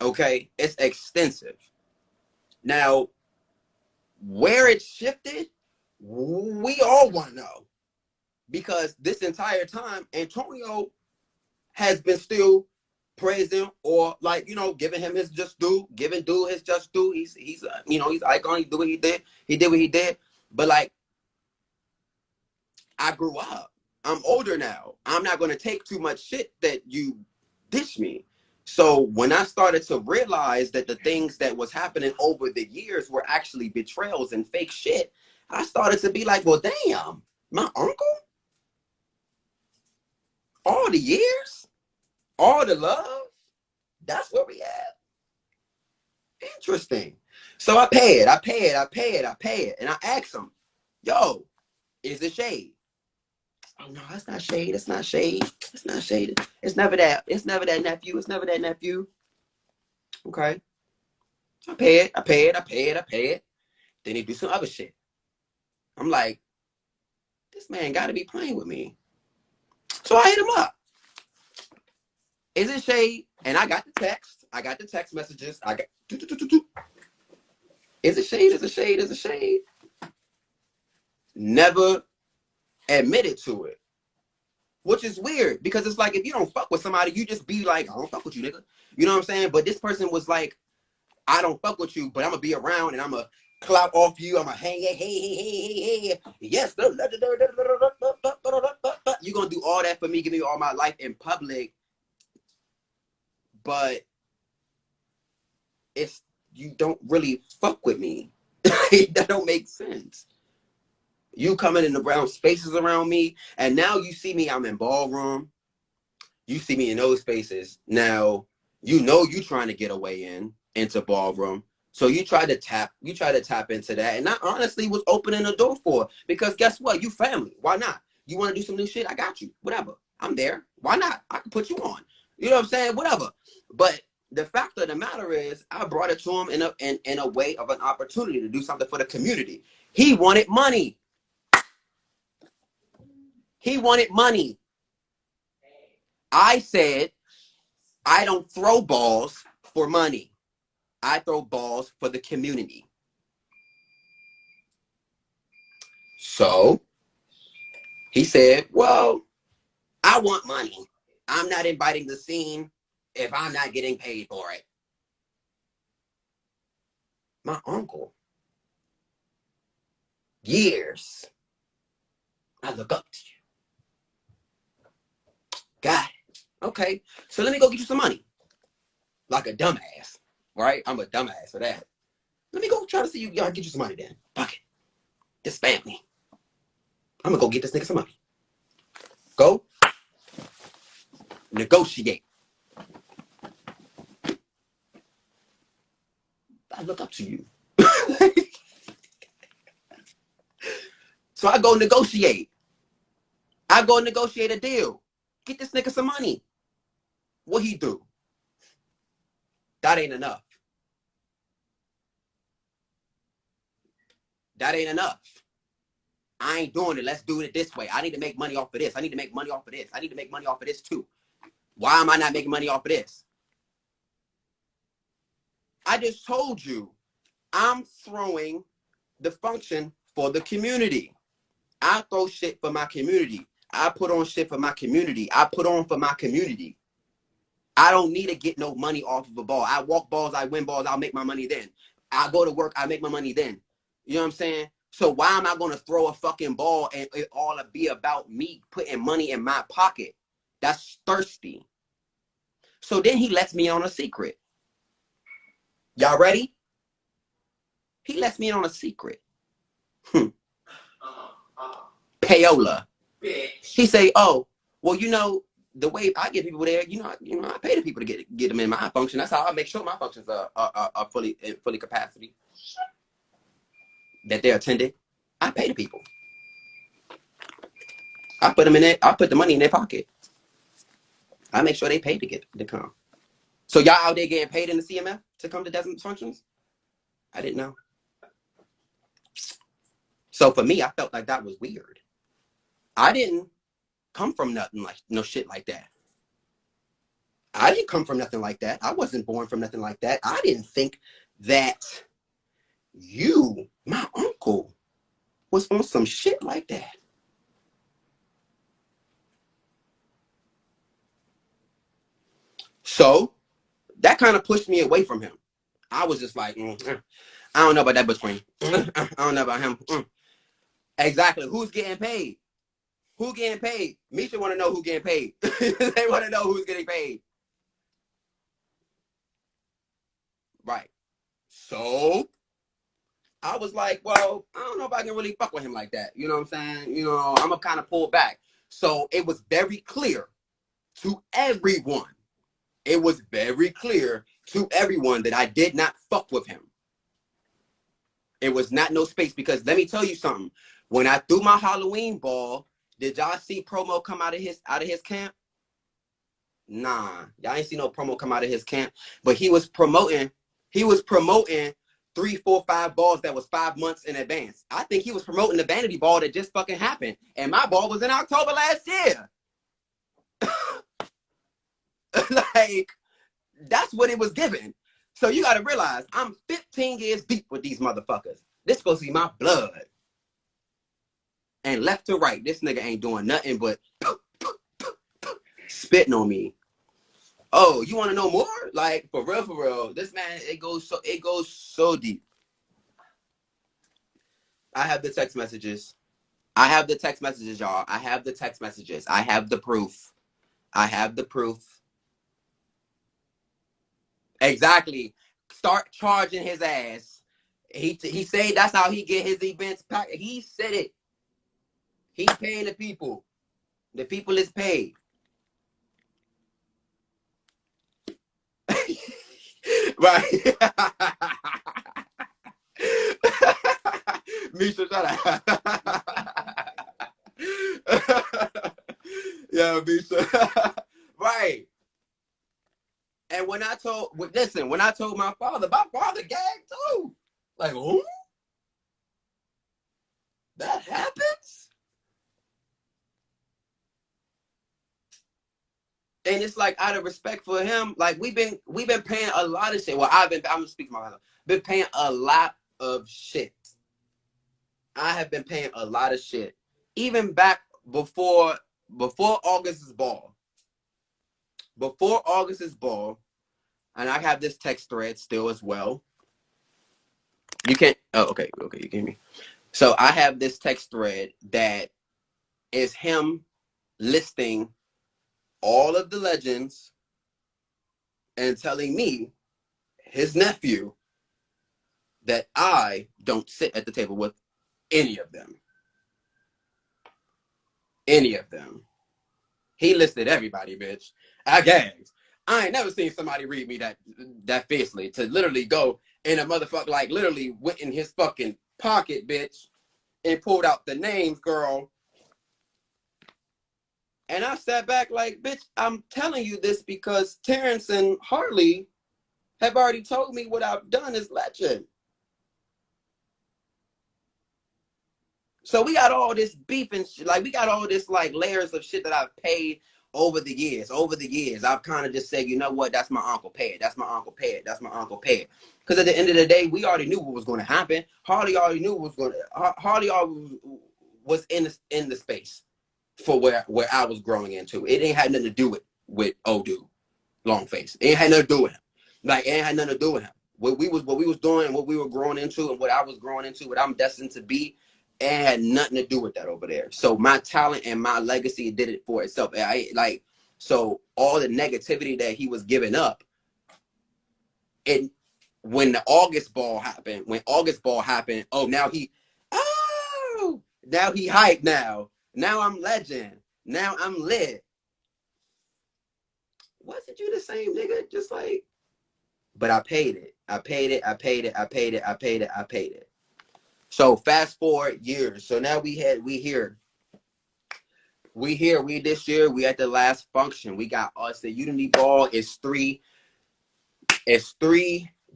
S1: Okay, it's extensive. Now, where it shifted, we all want to know. Because this entire time, Antonio has been still praising or like, you know, giving him his just due, giving dude his just due. He's you know, he's icon. He did what he did. He did what he did. But like, I grew up. I'm older now. I'm not going to take too much shit that you dish me. So when I started to realize that the things that was happening over the years were actually betrayals and fake shit, I started to be like, well, damn, my uncle? All the years? All the love? That's where we at. Interesting. So I pay it. And I asked him, yo, is it shade? Oh no, that's not shade. It's not shade. It's not shade. It's never that. It's never that nephew. It's never that nephew. Okay. I pay it. Then he do some other shit. I'm like, this man gotta be playing with me. So I hit him up. Is it shade? And I got the text. I got the text messages. I got Is it shade? Is it shade? Is it shade? Never admitted to it. Which is weird because it's like if you don't fuck with somebody, you just be like, I don't fuck with you, nigga. You know what I'm saying? But this person was like, I don't fuck with you, but I'm gonna be around and I'm gonna clout off you. I'm gonna hey. Yes. You're gonna do all that for me, give me all my life in public. But it's you don't really fuck with me. That don't make sense. You coming in around spaces around me, and now you see me, I'm in ballroom. You see me in those spaces. Now, you know you trying to get away into ballroom. So you try to tap into that. And I honestly was opening the door for it. Because guess what? You family. Why not? You want to do some new shit? I got you. Whatever. I'm there. Why not? I can put you on. You know what I'm saying? Whatever. But the fact of the matter is, I brought it to him in a way of an opportunity to do something for the community. He wanted money. He wanted money. I said, I don't throw balls for money. I throw balls for the community. So he said, well, I want money. I'm not inviting the scene if I'm not getting paid for it. My uncle, years, I look up to you. Got it. Okay, so let me go get you some money. Like a dumbass. right? I'm a dumbass for that. Let me go try to see you. Y'all get you some money then. Fuck it. It's family. I'm gonna go get this nigga some money. Go negotiate. I look up to you. So I go negotiate. I go negotiate a deal. Get this nigga some money. What he do? That ain't enough. That ain't enough. I ain't doing it. Let's do it this way. I need to make money off of this. I need to make money off of this. I need to make money off of this too. Why am I not making money off of this? I just told you I'm throwing the function for the community. I throw shit for my community. I put on shit for my community. I put on for my community. I don't need to get no money off of a ball. I walk balls, I win balls, I'll make my money then. I go to work, I make my money then. You know what I'm saying? So why am I going to throw a fucking ball and it all be about me putting money in my pocket? That's thirsty. So then he lets me on a secret. Y'all ready? He lets me in on a secret. Payola. He say, oh, well, you know, the way I get people there, I pay the people to get them in my function. That's how I make sure my functions are fully capacity. That they're attended. I pay the people. I put them in there. I put the money in their pocket. I make sure they pay to come. So y'all out there getting paid in the CMF to come to Desmond's functions? I didn't know. So for me, I felt like that was weird. I didn't come from nothing like no shit like that. I didn't come from nothing like that. I wasn't born from nothing like that. I didn't think that you, my uncle, was on some shit like that. So that kind of pushed me away from him. I was just like, I don't know about that butch queen. I don't know about him. Exactly. Who's getting paid? Who getting paid? Meesha want to know who getting paid. They want to know who's getting paid. Right. So I was like, well, I don't know if I can really fuck with him like that. You know what I'm saying? I'm going to kind of pull back. So it was very clear to everyone. It was very clear to everyone that I did not fuck with him. It was not no space because let me tell you something. When I threw my Halloween ball, did y'all see promo come out of his camp? Nah, y'all ain't see no promo come out of his camp. But he was promoting 3, 4, 5 balls that was 5 months in advance. I think he was promoting the vanity ball that just fucking happened. And my ball was in October last year. Like, that's what it was given. So you gotta realize I'm 15 years deep with these motherfuckers. This supposed to be my blood. And left to right, this nigga ain't doing nothing but spitting on me. Oh, you want to know more? Like for real, this man, it goes so deep. I have the text messages. Y'all. I have the text messages. I have the proof. Exactly. Start charging his ass. He said that's how he get his events packed. He said it. He's paying the people. The people is paid. Right. Meesha, shut up. Yeah, Meesha. Right. And when I told my father gagged too. Like, who? That happens? And it's like out of respect for him, like we've been paying a lot of shit. Well, I'm gonna speak for myself. Been paying a lot of shit. I have been paying a lot of shit. Even back before August's ball. Before August's ball, and I have this text thread still as well. You can't okay, you can hear me. So I have this text thread that is him listing all of the legends and telling me his nephew, that I don't sit at the table with any of them. Any of them. He listed everybody, bitch. I gagged. I ain't never seen somebody read me that fiercely, to literally go in a motherfucker, like literally went in his fucking pocket, bitch, and pulled out the names, girl. And I sat back like, bitch, I'm telling you this because Terrence and Harley have already told me what I've done is legend. So we got all this beef and shit. Like, we got all this, like, layers of shit that I've paid over the years. Over the years, I've kind of just said, you know what? That's my uncle. Pay it. That's my uncle. Pay it. That's my uncle. Pay it. Because at the end of the day, we already knew what was going to happen. Harley already knew what was going to. Harley already was in the space for where I was growing into. It ain't had nothing to do with old dude, long face. It ain't had nothing to do with him. Like, it ain't had nothing to do with him. What we was doing, what we were growing into, and what I was growing into, what I'm destined to be. It had nothing to do with that over there. So my talent and my legacy did it for itself. So all the negativity that he was giving up, and when the August ball happened, now he hyped now. Now I'm legend. Now I'm lit. Wasn't you the same nigga? Just like, but I paid it. I paid it. So fast forward years. So now we here this year, we at the last function. We got us the Unity Ball. It's three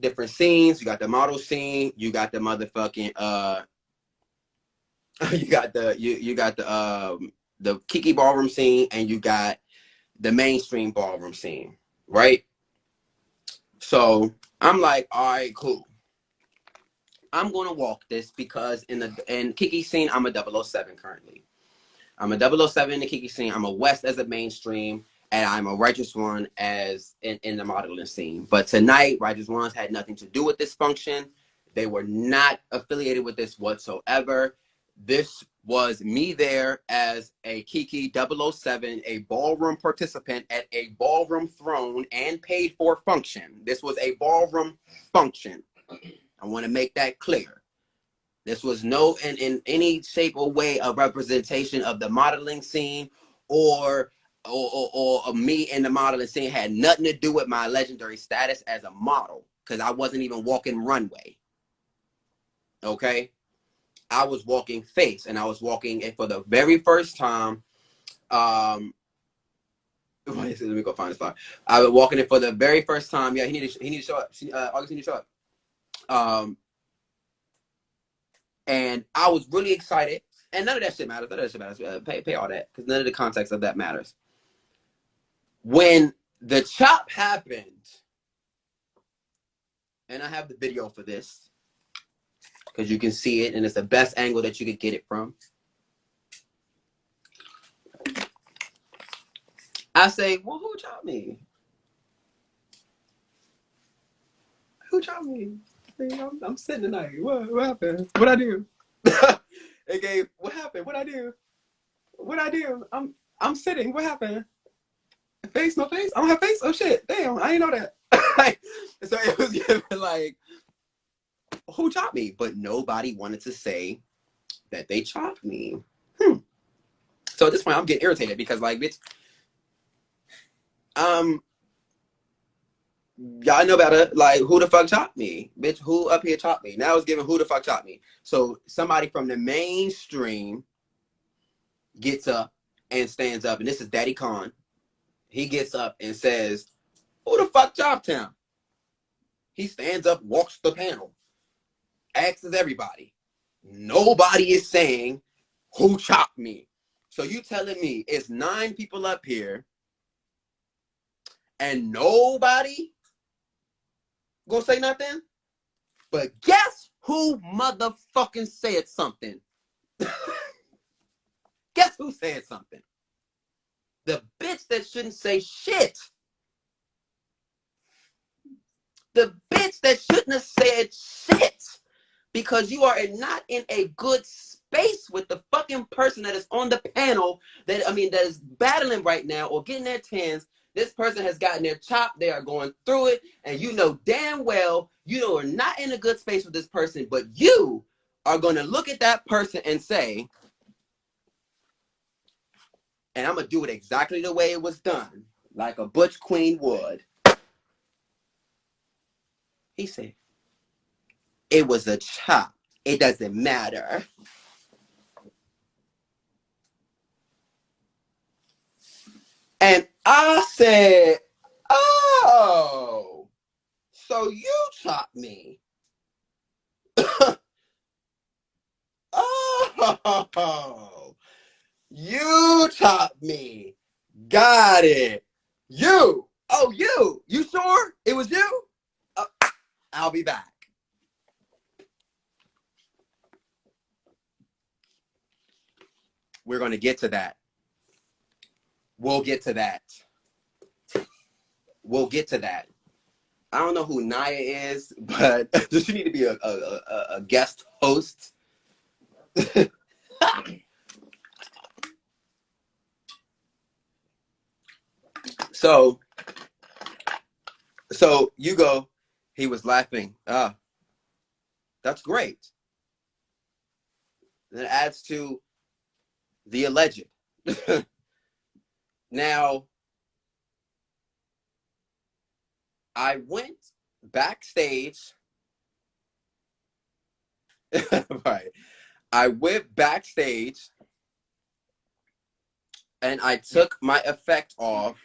S1: different scenes. You got the model scene, you got the motherfucking you got the Kiki ballroom scene, and you got the mainstream ballroom scene, right? So I'm like, all right, cool. I'm gonna walk this because in Kiki scene, I'm a 007 currently. I'm a 007 in the Kiki scene. I'm a West as a mainstream, and I'm a Righteous One as in the modeling scene. But tonight, Righteous Ones had nothing to do with this function. They were not affiliated with this whatsoever. This was me there as a Kiki 007, a ballroom participant at a ballroom thrown and paid for function. This was a ballroom function. I want to make that clear. This was no in any shape or way a representation of the modeling scene or me in the modeling scene. Had nothing to do with my legendary status as a model, because I wasn't even walking runway. Okay? I was walking face, and I was walking it for the very first time. Let me go find the spot. I was walking it for the very first time. Yeah, he needed to show up. August needed to show up. And I was really excited. And none of that shit matters. Pay all that, because none of the context of that matters. When the chop happened, and I have the video for this, because you can see it, and it's the best angle that you could get it from. I say, well, who chopped me? Who chopped me? I'm sitting tonight. What happened? What I do? It gave. What happened? What I do? What I do? I'm sitting. What happened? Face? No face? I don't have face? Oh shit! Damn! I didn't know that. So it was giving like, who chopped me? But nobody wanted to say that they chopped me. So at this point, I'm getting irritated because, like, bitch, y'all know better. Like, who the fuck chopped me? Bitch, who up here chopped me? Now it's giving who the fuck chopped me. So somebody from the mainstream gets up and stands up, and this is Daddy Khan. He gets up and says, who the fuck chopped him? He stands up, walks the panel, asks everybody. Nobody is saying who chopped me. So you telling me it's 9 people up here and nobody gonna say nothing? But guess who motherfucking said something? Guess who said something? The bitch that shouldn't say shit. The bitch that shouldn't have said shit. Because you are not in a good space with the fucking person that is on the panel that is battling right now or getting their tens This person has gotten their chop. They are going through it. And you know damn well you are not in a good space with this person, but you are going to look at that person and say, and I'm going to do it exactly the way it was done, like a butch queen would. He said, it was a chop. It doesn't matter. And I said, oh, so you chopped me. Oh, you chopped me. Got it. You. Oh, you. You sure it was you? I'll be back. We're going to get to that. We'll get to that. We'll get to that. I don't know who Naya is, but does she need to be a guest host? So you go, he was laughing. That's great. That adds to the alleged. Now, I went backstage. Right. I went backstage and I took my effect off,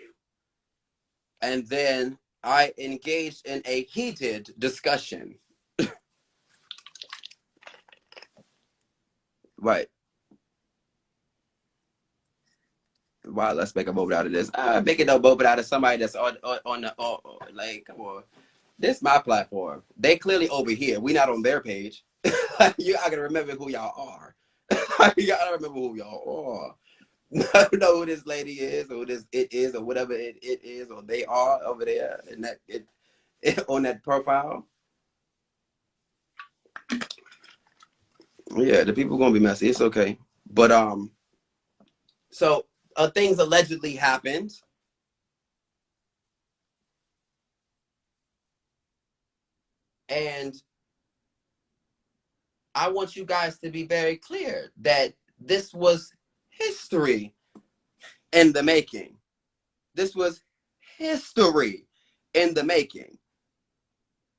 S1: and then I engaged in a heated discussion. Right. Wow, let's make a moment out of this. Make it a moment out of somebody that's on the like, come on. This is my platform. They clearly over here. We not on their page. You gotta remember who y'all are. You gotta remember who y'all are. I don't know who this lady is, or who this it is, or whatever it is, or they are over there in that it on that profile. Yeah, the people gonna be messy. It's okay. But so things allegedly happened. And I want you guys to be very clear that this was history in the making. This was history in the making.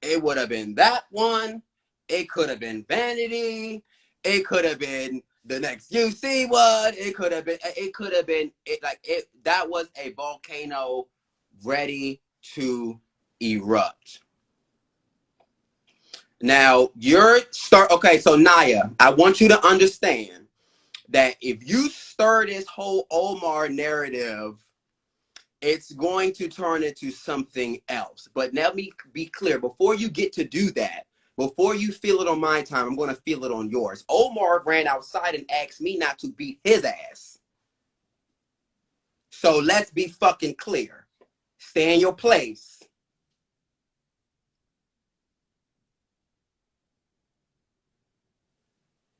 S1: It would have been that one. It could have been Vanity. It could have been the next UC one. It could have been that was a volcano ready to erupt. Now okay, so Naya, I want you to understand that if you stir this whole Omar narrative, it's going to turn into something else. But let me be clear, before you get to do that, before you feel it on my time, I'm going to feel it on yours. Omar ran outside and asked me not to beat his ass. So let's be fucking clear. Stay in your place.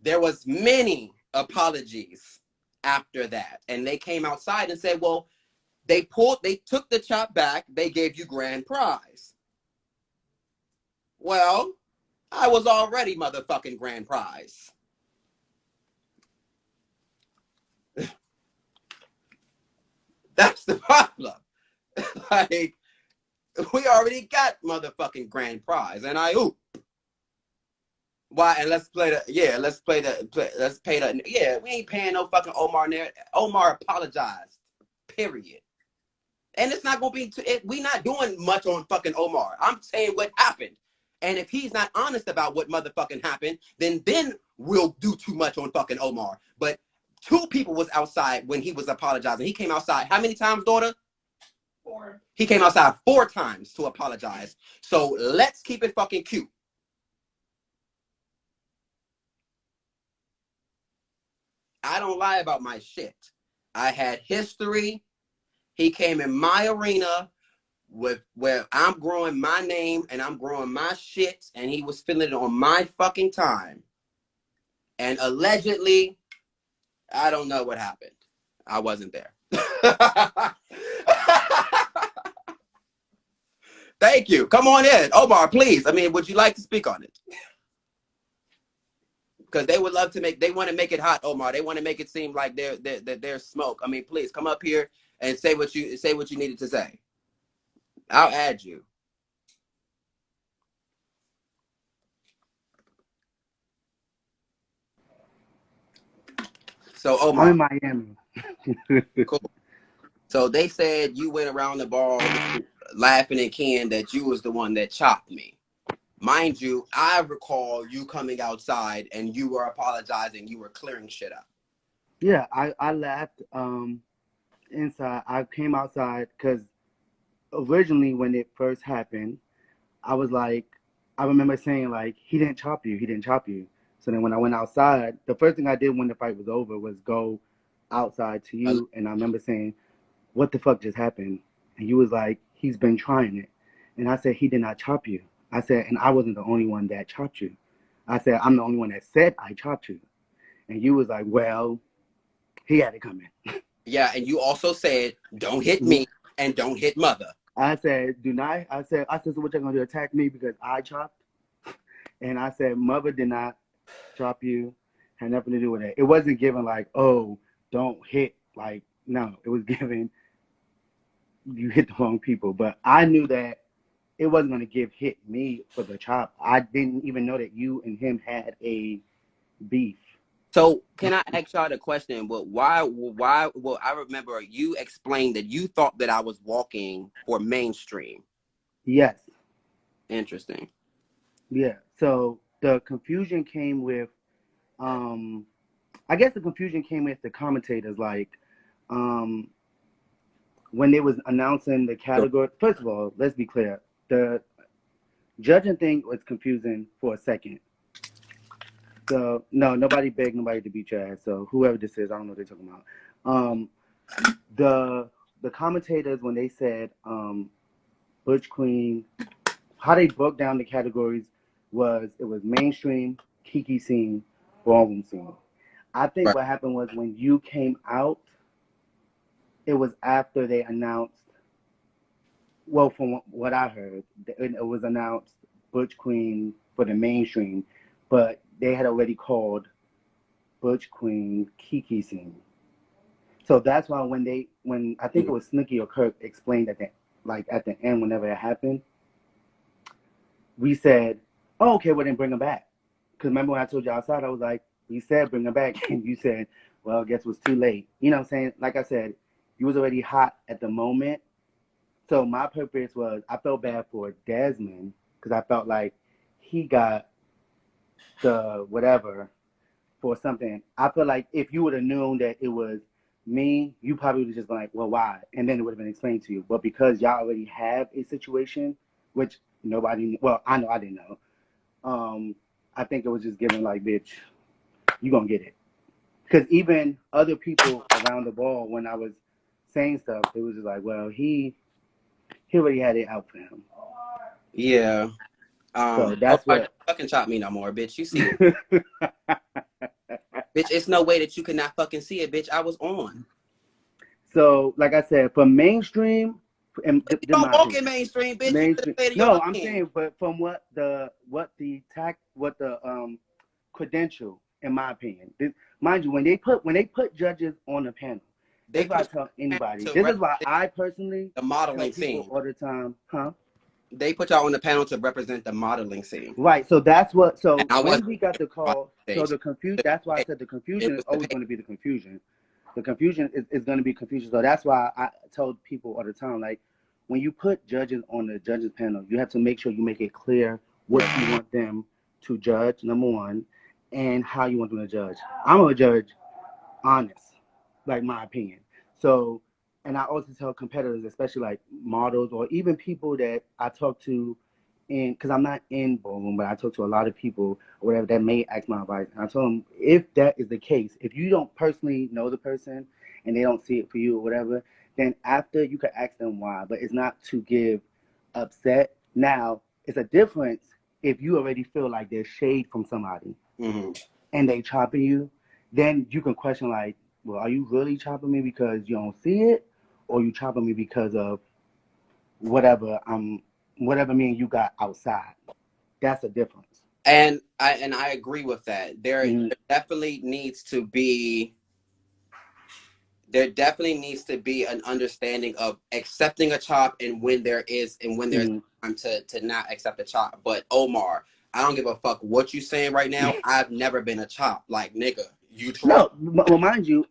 S1: There was many apologies after that. And they came outside and said, well, they took the chop back. They gave you grand prize. Well, I was already motherfucking grand prize. That's the problem. Like, we already got motherfucking grand prize. And why? And let's pay the, we ain't paying no fucking Omar. Omar apologized. Period. And it's not going to be, we not doing much on fucking Omar. I'm saying what happened. And if he's not honest about what motherfucking happened, then we'll do too much on fucking Omar. But 2 people was outside when he was apologizing. He came outside how many times, daughter? 4. He came outside 4 times to apologize. So let's keep it fucking cute. I don't lie about my shit. I had history. He came in my arena with where I'm growing my name and I'm growing my shit, and he was feeling it on my fucking time. And allegedly, I don't know what happened. I wasn't there. Thank you. Come on in, Omar, please. I mean, would you like to speak on it? Because they would love to they want to make it hot, Omar. They want to make it seem like there's smoke. I mean, please come up here and say what you needed to say. I'll add you. So Omar,
S3: I'm in Miami.
S1: cool. So they said you went around the ball laughing and keying that you was the one that chopped me. Mind you, I recall you coming outside and you were apologizing. You were clearing shit up.
S3: Yeah, I laughed inside. I came outside because originally when it first happened, I was like, I remember saying like, he didn't chop you. He didn't chop you. So then when I went outside, the first thing I did when the fight was over was go outside to you. And I remember saying, what the fuck just happened? And you was like, he's been trying it. And I said, he did not chop you. I said, and I wasn't the only one that chopped you. I said, I'm the only one that said I chopped you. And you was like, well, he had it coming.
S1: Yeah, and you also said, don't hit me and don't hit mother.
S3: I said, do not. I said, so what you're going to do, attack me because I chopped? And I said, mother did not chop you. Had nothing to do with it. It wasn't given like, oh, don't hit. Like, no, it was given, you hit the wrong people. But I knew that it wasn't going to hit me for the chop. I didn't even know that you and him had a beef.
S1: So can I ask y'all the question? But why? Well, I remember you explained that you thought that I was walking for mainstream.
S3: Yes.
S1: Interesting.
S3: Yeah. So the confusion came with, I guess the confusion came with the commentators, like, when they was announcing the category. First of all, let's be clear. The judging thing was confusing for a second. So no, nobody begged nobody to beat your ass. So whoever this is, I don't know what they're talking about. The commentators when they said Butch Queen, how they broke down the categories was it was mainstream, kiki scene, ballroom scene. I think what happened was when you came out, it was after they announced. Well, from what I heard, it was announced Butch Queen for the mainstream, but they had already called Butch Queen Kiki scene. So that's why when I think it was Snooki or Kirk explained at the end whenever it happened, we said, oh, okay, well then bring them back. Because remember when I told you outside, I was like, we said bring them back, and you said, well, I guess it was too late. You know what I'm saying? Like I said, you was already hot at the moment. So my purpose was I felt bad for Desmond because I felt like he got the whatever for something. I feel like if you would have known that it was me, you probably would have just been like, well, why? And then it would have been explained to you. But because y'all already have a situation, which nobody, well, I know I didn't know. I think it was just given like, bitch, you gonna get it. Because even other people around the ball, when I was saying stuff, it was just like, well, he already had it out for him.
S1: Yeah.
S3: So that's what.
S1: Don't fucking chop me no more, bitch. You see it. Bitch, it's no way that you could not fucking see it, bitch. I was on.
S3: So, like I said, for mainstream, and
S1: You don't walk in mainstream, bitch.
S3: mainstream. No, I'm saying, but from what the credential, in my opinion, mind you, when they put judges on the panel, this is why I tell anybody. This is why I personally
S1: the modeling
S3: tell people
S1: scene
S3: all the time, huh?
S1: They put y'all on the panel to represent the modeling scene.
S3: Right. So that's what. So when we got the
S1: on
S3: call,
S1: stage.
S3: so the confusion. That's why I said the confusion is always going to be the confusion. The confusion is going to be confusion. So that's why I told people all the time, like, when you put judges on the judges panel, you have to make sure you make it clear what you want them to judge, number one, and how you want them to judge. I'm a judge honest, like my opinion. So, and I also tell competitors, especially like models or even people that I talk to in, because I'm not in ballroom, but I talk to a lot of people or whatever that may ask my advice. And I tell them, if that is the case, if you don't personally know the person and they don't see it for you or whatever, then after you can ask them why, but it's not to give upset. Now, it's a difference if you already feel like there's shade from somebody and they chopping you, then you can question like, well, are you really chopping me because you don't see it, or you chopping me because of whatever I'm whatever me and you got outside. That's a difference.
S1: And I agree with that. There
S3: Mm-hmm.
S1: definitely needs to be an understanding of accepting a chop and when there's time to not accept a chop. But Omar, I don't give a fuck what you saying right now. I've never been a chop. Like, nigga, you try.
S3: No, well, mind you,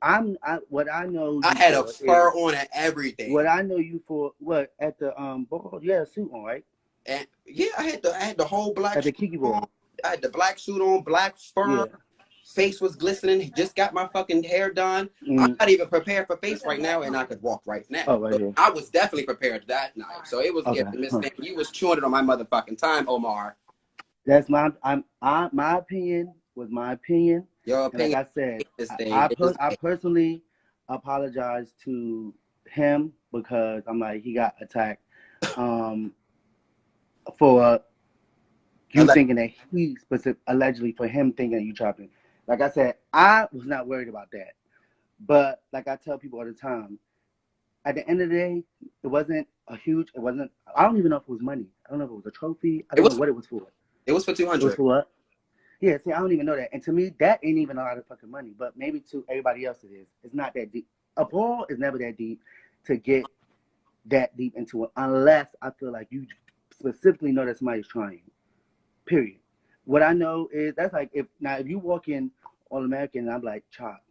S3: what I know.
S1: I had a fur on and everything.
S3: What I know you for, what, at the ball, you had a suit on, right?
S1: And yeah, I had the whole black
S3: at the Kiki Ball.
S1: I had the black suit on, black fur.
S3: Yeah.
S1: Face was glistening. Just got my fucking hair done. I'm not even prepared for face right now, and I could walk right now.
S3: Oh, right here.
S1: I was definitely prepared that night. So it was getting Miss Thing. You was chewing it on my motherfucking time, Omar.
S3: That's my opinion was my opinion.
S1: Your opinion.
S3: And like I said, I personally apologize to him because I'm like, he got attacked for you thinking that he allegedly for him thinking that you chopping. Like I said, I was not worried about that. But like I tell people all the time, at the end of the day, it wasn't, I don't even know if it was money. I don't know if it was a trophy. I don't know what it was for.
S1: It was for $200.
S3: It was for what? Yeah, see, I don't even know that. And to me, that ain't even a lot of fucking money. But maybe to everybody else it is. It's not that deep. A ball is never that deep to get that deep into it unless I feel like you specifically know that somebody's trying. Period. What I know is that's like if you walk in All American and I'm like, chop.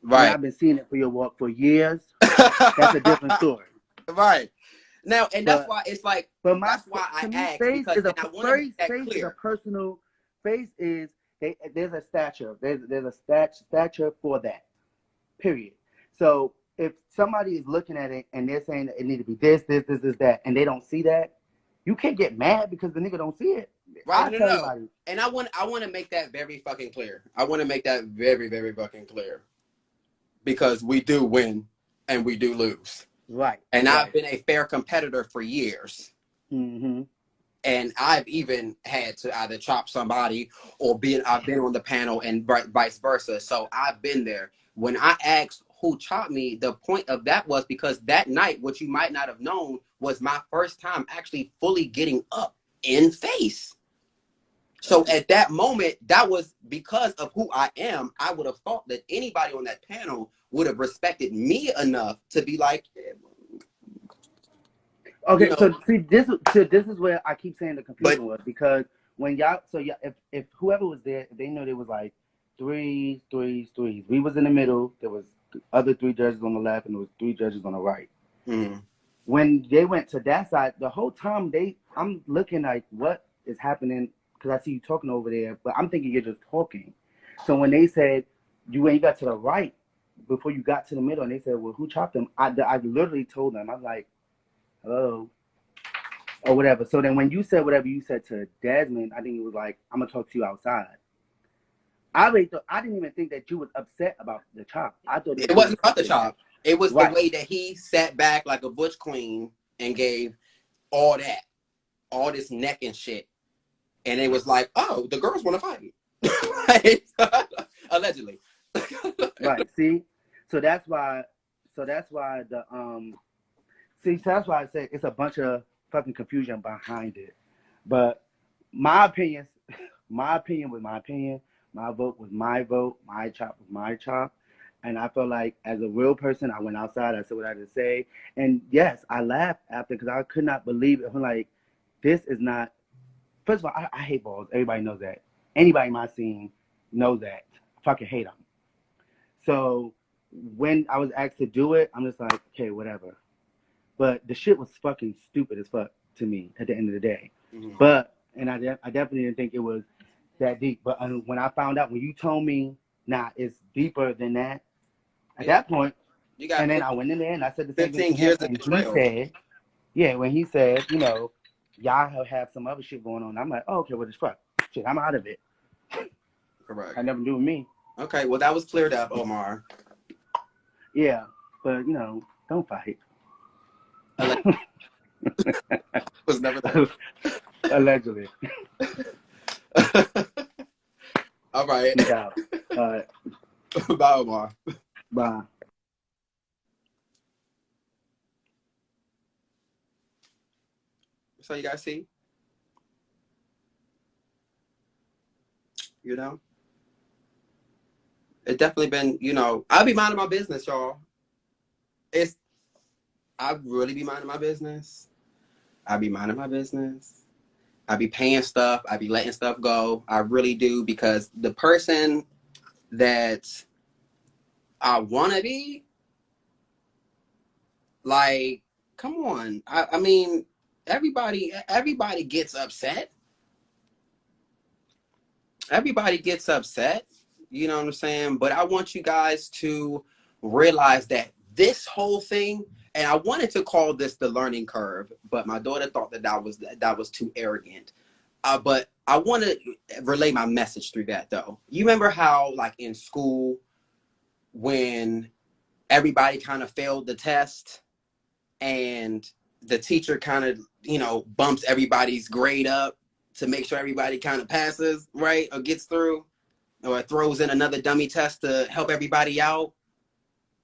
S1: Right.
S3: And I've been seeing it for your walk for years. That's a different story.
S1: Right. Now, and that's why it's like, that's why I asked, because I want to make that clear.
S3: Is a personal, face is, there's a stature. There's a stature for that. Period. So if somebody is looking at it and they're saying that it need to be this, that, and they don't see that, you can't get mad because the nigga don't see it.
S1: Right, no. And I want to make that very fucking clear. I want to make that very, very fucking clear. Because we do win and we do lose.
S3: Right.
S1: And I've been a fair competitor for years.
S3: Mm-hmm.
S1: And I've even had to either chop somebody or I've been on the panel and vice versa. So I've been there. When I asked who chopped me, the point of that was because that night, what you might not have known, was my first time actually fully getting up in face. So at that moment, that was because of who I am. I would have thought that anybody on that panel would have respected me enough to be like,
S3: okay, you know, so see, this is where I keep saying the confusion was, because when if whoever was there, they know there was like threes. We was in the middle. There was other 3 judges on the left, and there was 3 judges on the right.
S1: Mm-hmm.
S3: When they went to that side, the whole time I'm looking like, what is happening? Because I see you talking over there, but I'm thinking you're just talking. So when they said when you got to the right, before you got to the middle, and they said, well, who chopped them? I literally told them, I'm like, hello, or whatever. So then when you said whatever you said to Desmond, I think it was like, I'm going to talk to you outside. I didn't even think that you was upset about the chop. I thought
S1: it wasn't about the chop. It was the way that he sat back like a butch queen and gave all this neck and shit. And it was like, oh, the girls want to fight. Right? Allegedly.
S3: Right. See? So that's why that's why I said it's a bunch of fucking confusion behind it. But my opinion was my opinion. My vote was my vote. My chop was my chop. And I felt like, as a real person, I went outside. I said what I had to say. And yes, I laughed after because I could not believe it. I'm like, this is not. First of all, I hate balls. Everybody knows that. Anybody in my scene knows that. I fucking hate them. So when I was asked to do it, I'm just like, okay, whatever. But the shit was fucking stupid as fuck to me at the end of the day. Mm-hmm. But, and I definitely didn't think it was that deep. But when I found out, when you told me, nah, it's deeper than that, at that point, and then I went in there and I said the same thing.
S1: 15 years of betrayal.
S3: When he said, you know, y'all have some other shit going on. I'm like, oh, okay, what the fuck? Shit, I'm out of it.
S1: Correct.
S3: I never do with me.
S1: Okay, well, that was cleared up, Omar.
S3: Yeah, but, you know, don't fight.
S1: Was never there.
S3: Allegedly.
S1: All right.
S3: Peace out. All right.
S1: Bye, Omar.
S3: Bye.
S1: So you guys see, you know, it's definitely been, you know, I'll be minding my business, y'all. I really be minding my business. I be minding my business. I be paying stuff. I be letting stuff go. I really do, because the person that I want to be, like, come on. I mean, everybody gets upset. Everybody gets upset. You know what I'm saying? But I want you guys to realize that this whole thing, and I wanted to call this the learning curve, but my daughter thought that was too arrogant. But I want to relay my message through that, though. You remember how, like, in school, when everybody kind of failed the test and the teacher kind of, you know, bumps everybody's grade up to make sure everybody kind of passes, right? Or gets through, or throws in another dummy test to help everybody out.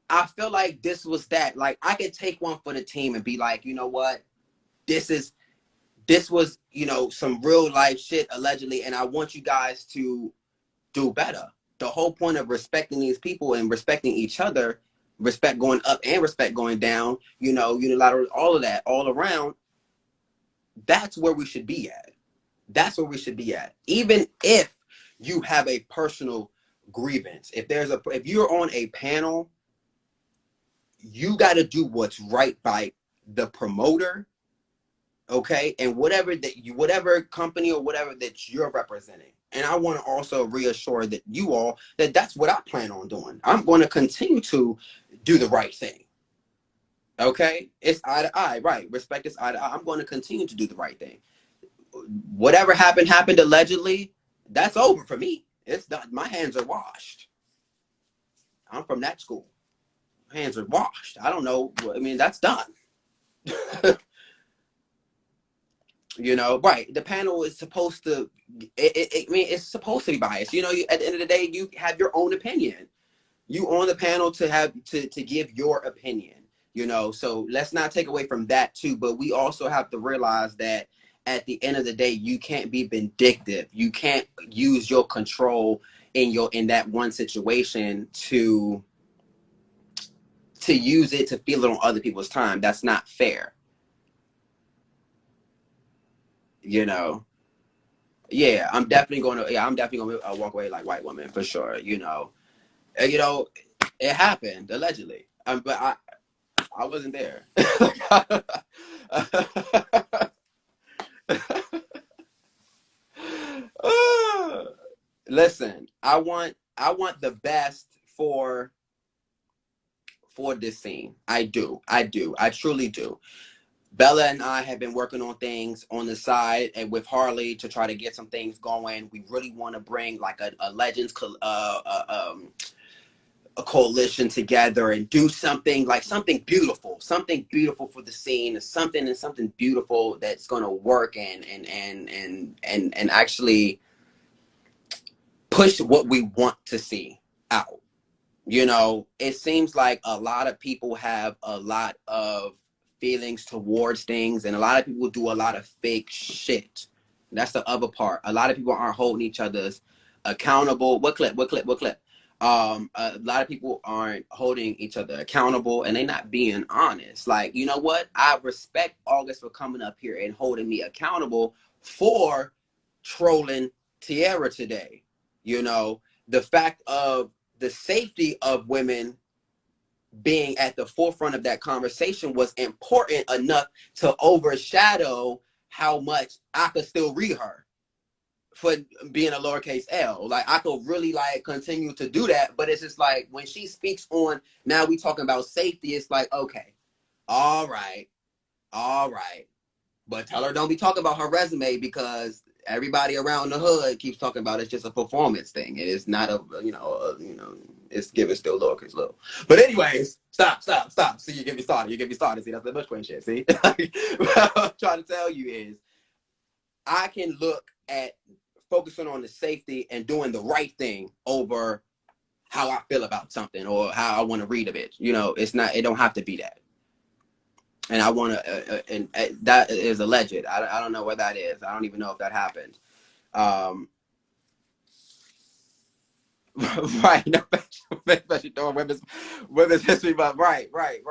S1: I feel like this was that. Like, I could take one for the team and be like, you know what? This was, you know, some real life shit, allegedly, and I want you guys to do better. The whole point of respecting these people and respecting each other, respect going up and respect going down, you know, unilateral, all of that, all around, that's where we should be at. That's where we should be at. Even if you have a personal grievance, if you're on a panel, you got to do what's right by the promoter, okay, and whatever company or whatever that you're representing. And I want to also reassure that you all that that's what I plan on doing. I'm going to continue to do the right thing. Okay, it's eye to eye, right? Respect is eye to eye. I'm going to continue to do the right thing. Whatever happened allegedly. That's over for me. It's done. My hands are washed. I'm from that school. My hands are washed. I don't know. I mean, that's done. You know, right? The panel is supposed to. I mean, it's supposed to be biased. You know, at the end of the day, you have your own opinion. You on the panel to have to give your opinion. You know, so let's not take away from that too. But we also have to realize that at the end of the day, you can't be vindictive. You can't use your control in that one situation to use it to feel it on other people's time. That's not fair. You know. Yeah, I'm definitely going to walk away like white woman for sure. You know, it happened allegedly. But I wasn't there. Listen, I want the best for this scene. I do. I truly do. Bella and I have been working on things on the side and with Harley to try to get some things going. We really want to bring like a Legends a coalition together and do something beautiful for the scene, something beautiful that's going to work and actually push what we want to see out. You know, it seems like a lot of people have a lot of feelings towards things, and a lot of people do a lot of fake shit. That's the other part. A lot of people aren't holding each other's accountable. What clip? A lot of people aren't holding each other accountable, and they're not being honest. Like, you know what? I respect August for coming up here and holding me accountable for trolling Tiara today. You know, the fact of the safety of women being at the forefront of that conversation was important enough to overshadow how much I could still read her for being a lowercase L. Like, I could really like continue to do that, but it's just like when she speaks on, now we talking about safety, it's like, okay, all right, but tell her don't be talking about her resume, because everybody around the hood keeps talking about it's just a performance thing. It is not it's giving still lowercase little. But anyways, stop. See, you get me started. See, that's the Bush Queen shit. See, what I'm trying to tell you is, I can look at focusing on the safety and doing the right thing over how I feel about something or how I want to read of it. You know, it don't have to be that. And I want to, that is alleged. I don't know what that is. I don't even know if that happened. Right. No, especially throwing women's history, but right. What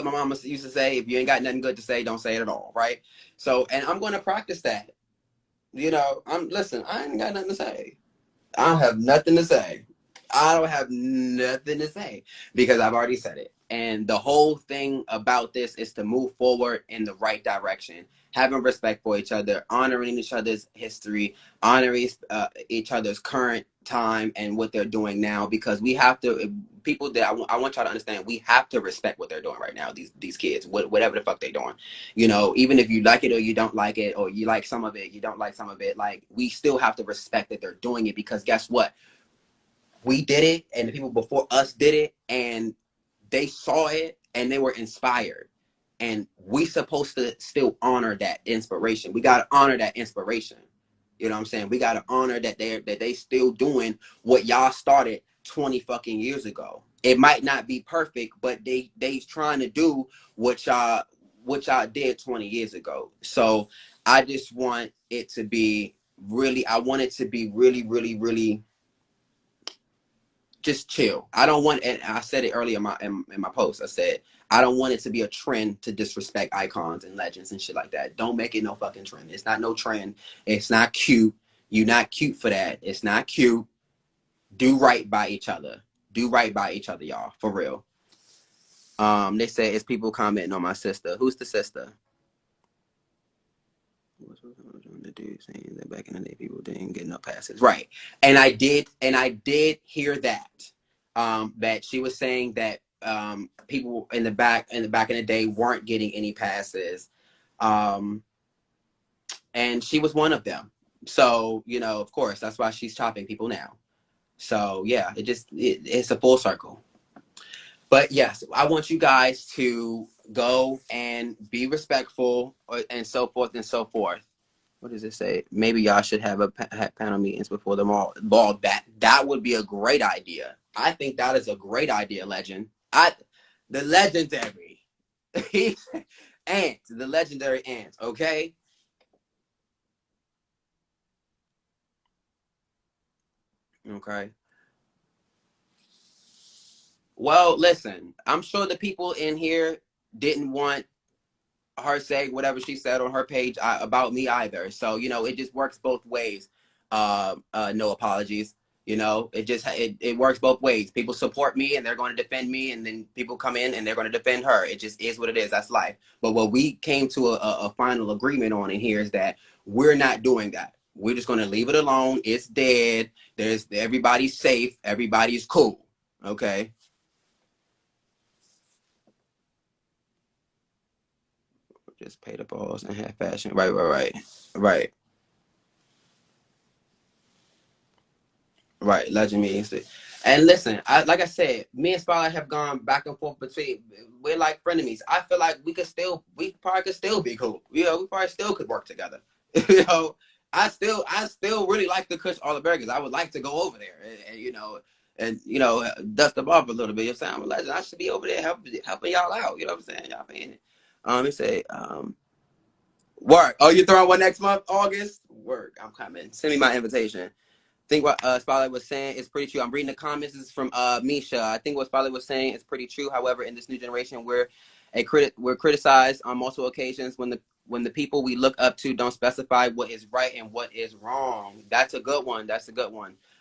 S1: my mama used to say: if you ain't got nothing good to say, don't say it at all. Right. So, and I'm going to practice that. You know, listen. I ain't got nothing to say. I don't have nothing to say. I don't have nothing to say because I've already said it. And the whole thing about this is to move forward in the right direction, having respect for each other, honoring each other's history, honoring each other's current time and what they're doing now. Because we have to, people that I want y'all to understand, we have to respect what they're doing right now. These kids, whatever the fuck they're doing, you know, even if you like it or you don't like it, or you like some of it, you don't like some of it. Like, we still have to respect that they're doing it, because guess what? We did it, and the people before us did it, and they saw it and they were inspired. And we supposed to still honor that inspiration. We got to honor that inspiration. You know what I'm saying? We got to honor that they still doing what y'all started 20 fucking years ago. It might not be perfect, but they trying to do what y'all did 20 years ago. So I just want it to be really, I want it to be really, really, really just chill. I don't want, and I said it earlier in my post. I said I don't want it to be a trend to disrespect icons and legends and shit like that. Don't make it no fucking trend. It's not no trend. It's not cute. You're not cute for that. It's not cute. Do right by each other. Do right by each other, y'all. For real. They say it's people commenting on my sister. Who's the sister? The dude saying that back in the day people didn't get no passes, right? And I did hear that that she was saying that people in the back in the day weren't getting any passes, and she was one of them. So, you know, of course, that's why she's chopping people now. So yeah, it's a full circle. But yes, I want you guys to go and be respectful, and so forth and so forth. What does it say? Maybe y'all should have panel meetings before the ball. That would be a great idea. I think that is a great idea, legend. The legendary ant, the legendary ant. Okay. Okay. Well, listen. I'm sure the people in here didn't want her saying whatever she said on her page about me either. So, you know, it just works both ways. No apologies. You know, it works both ways. People support me and they're going to defend me, and then people come in and they're going to defend her. It just is what it is. That's life. But what we came to a final agreement on in here is that we're not doing that. We're just going to leave it alone. It's dead. Everybody's safe. Everybody's cool. Okay. Just pay the balls and have fashion. Right. Legend means it. And listen, like I said, me and Spotlight have gone back and forth between. We're like frenemies. I feel like we probably could still be cool. You know, we probably still could work together. You know, I still really like the Kush All the Burgers. I would like to go over there and dust them off a little bit. You're saying I'm a legend. I should be over there helping y'all out. You know what I'm saying? Y'all paying it. It say work. Oh, you're throwing one next month, August? Work. I'm coming. Send me my invitation. I think what Spotlight was saying is pretty true. I'm reading the comments. This is from Meesha. I think what Spotlight was saying is pretty true. However, in this new generation, we're criticized on multiple occasions when the people we look up to don't specify what is right and what is wrong. That's a good one.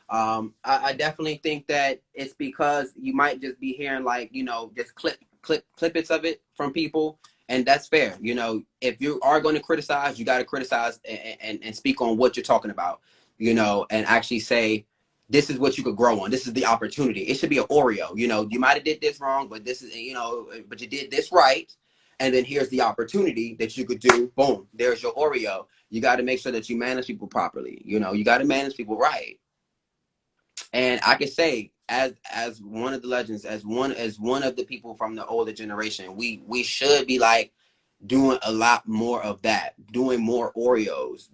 S1: I definitely think that it's because you might just be hearing like, just clippets of it from people. And that's fair. You know, if you are going to criticize, you got to criticize and speak on what you're talking about, and actually say, this is what you could grow on. This is the opportunity. It should be an Oreo. You might have did this wrong, but this is, but you did this right. And then here's the opportunity that you could do. Boom, there's your Oreo. You got to make sure that you manage people properly. You got to manage people right. And I can say, as one of the legends, as one of the people from the older generation, we should be like doing a lot more of that, doing more Oreos.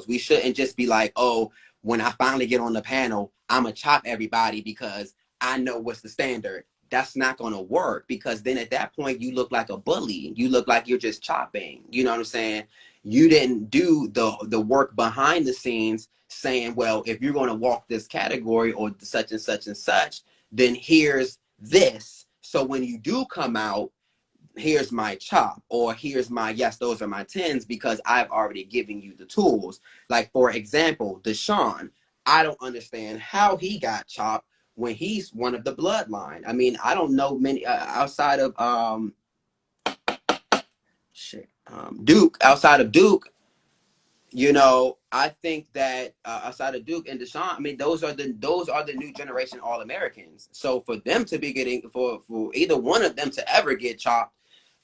S1: We shouldn't just be like, oh, when I finally get on the panel, I'm gonna chop everybody because I know what's the standard. that's not going to work, because then at that point you look like a bully. You look like you're just chopping. You know what I'm saying? You didn't do the work behind the scenes saying, well, if you're going to walk this category or such and such and such, then here's this. So when you do come out, here's my chop, or here's my, yes, those are my 10s, because I've already given you the tools. Like, for example, Deshaun, I don't understand how he got chopped when he's one of the bloodline. I mean, I don't know many outside of Duke. Outside of Duke, you know, I think that outside of Duke and Deshaun, I mean, those are the new generation All-Americans. So for them to be getting, for either one of them to ever get chopped,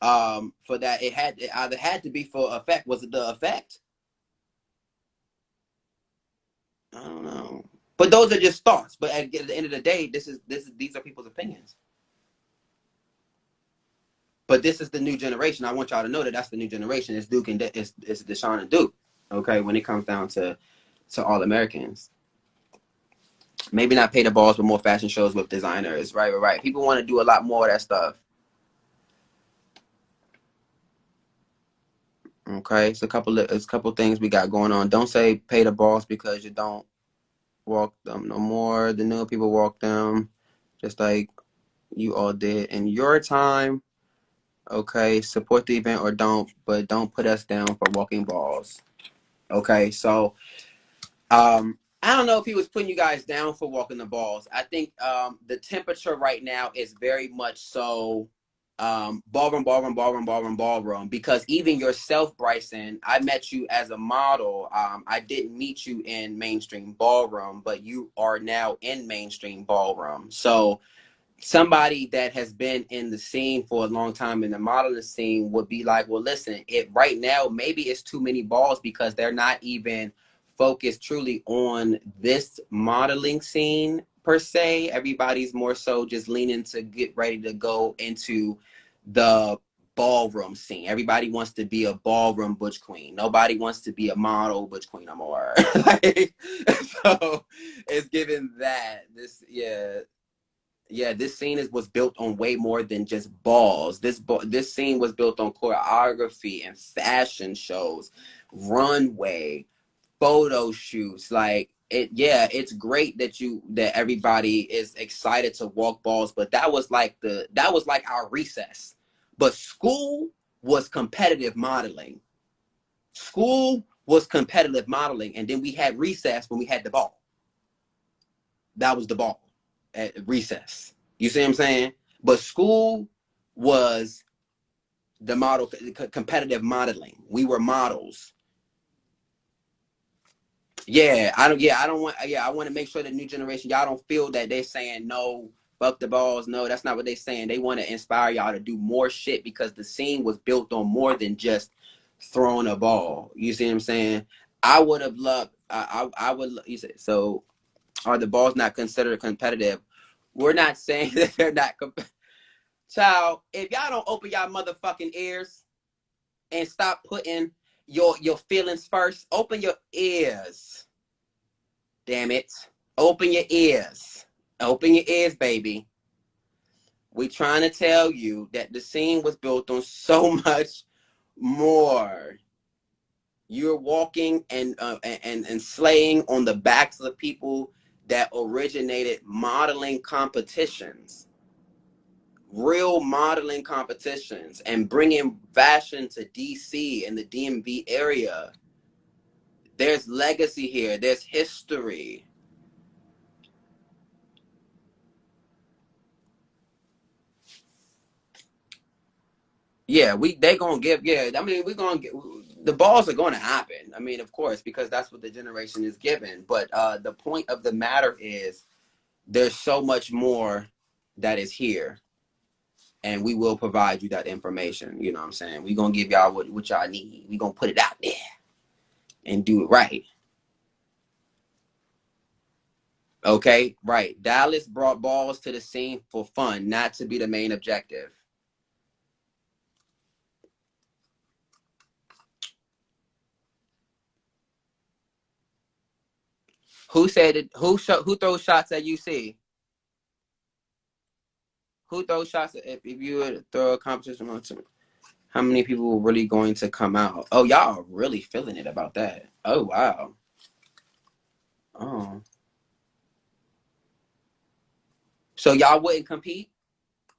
S1: for that, it either had to be for effect. Was it the effect? I don't know. But those are just thoughts. But at the end of the day, these are people's opinions. But this is the new generation. I want y'all to know that that's the new generation. It's Duke and it's Deshaun and Duke. Okay, when it comes down to All Americans, maybe not pay the balls, but more fashion shows with designers. Right. People want to do a lot more of that stuff. Okay, it's a couple things we got going on. Don't say pay the balls because you don't walk them no more. The new people walk them, just like you all did in your time. Okay, support the event or don't, but don't put us down for walking balls. Okay, so I don't know if he was putting you guys down for walking the balls. I think the temperature right now is very much so ballroom, because even yourself, Bryson, I met you as a model. I didn't meet you in mainstream ballroom, but you are now in mainstream ballroom. So somebody that has been in the scene for a long time, in the modeling scene, would be like, well, listen, right now maybe it's too many balls because they're not even focused truly on this modeling scene per se. Everybody's more so just leaning to get ready to go into the ballroom scene. Everybody wants to be a ballroom butch queen. Nobody wants to be a model butch queen no more. So it's given that this scene was built on way more than just balls. This scene was built on choreography and fashion shows, runway, photo shoots. Like it's great that everybody is excited to walk balls, but that was like our recess. But school was competitive modeling. School was competitive modeling, and then we had recess when we had the ball. That was the ball at recess. You see what I'm saying? But school was the model, competitive modeling. We were models. I want to make sure the new generation, y'all don't feel that they're saying no, fuck the balls. No, that's not what they're saying. They want to inspire y'all to do more shit, because the scene was built on more than just throwing a ball. You see what I'm saying? I would have loved, I would, you say, so are the balls not considered competitive? We're not saying that they're not competitive. Child, if y'all don't open y'all motherfucking ears and stop putting your feelings first, open your ears. Damn it. Open your ears. Open your ears, baby. We trying to tell you that the scene was built on so much more. You're walking and slaying on the backs of the people that originated modeling competitions. Real modeling competitions, and bringing fashion to DC and the DMV area. There's legacy here. There's history. Yeah, they gonna give. Yeah, I mean, we're gonna get, the balls are going to happen. I mean, of course, because that's what the generation is given. But the point of the matter is, there's so much more that is here, and we will provide you that information. You know what I'm saying? We're gonna give y'all what y'all need. We're gonna put it out there and do it right. Okay, right. Dallas brought balls to the scene for fun, not to be the main objective. Who said it? Who throws shots at UC? Who throws shots? If you would throw a competition on to how many people were really going to come out? Oh, y'all are really feeling it about that. Oh, wow. Oh. So y'all wouldn't compete?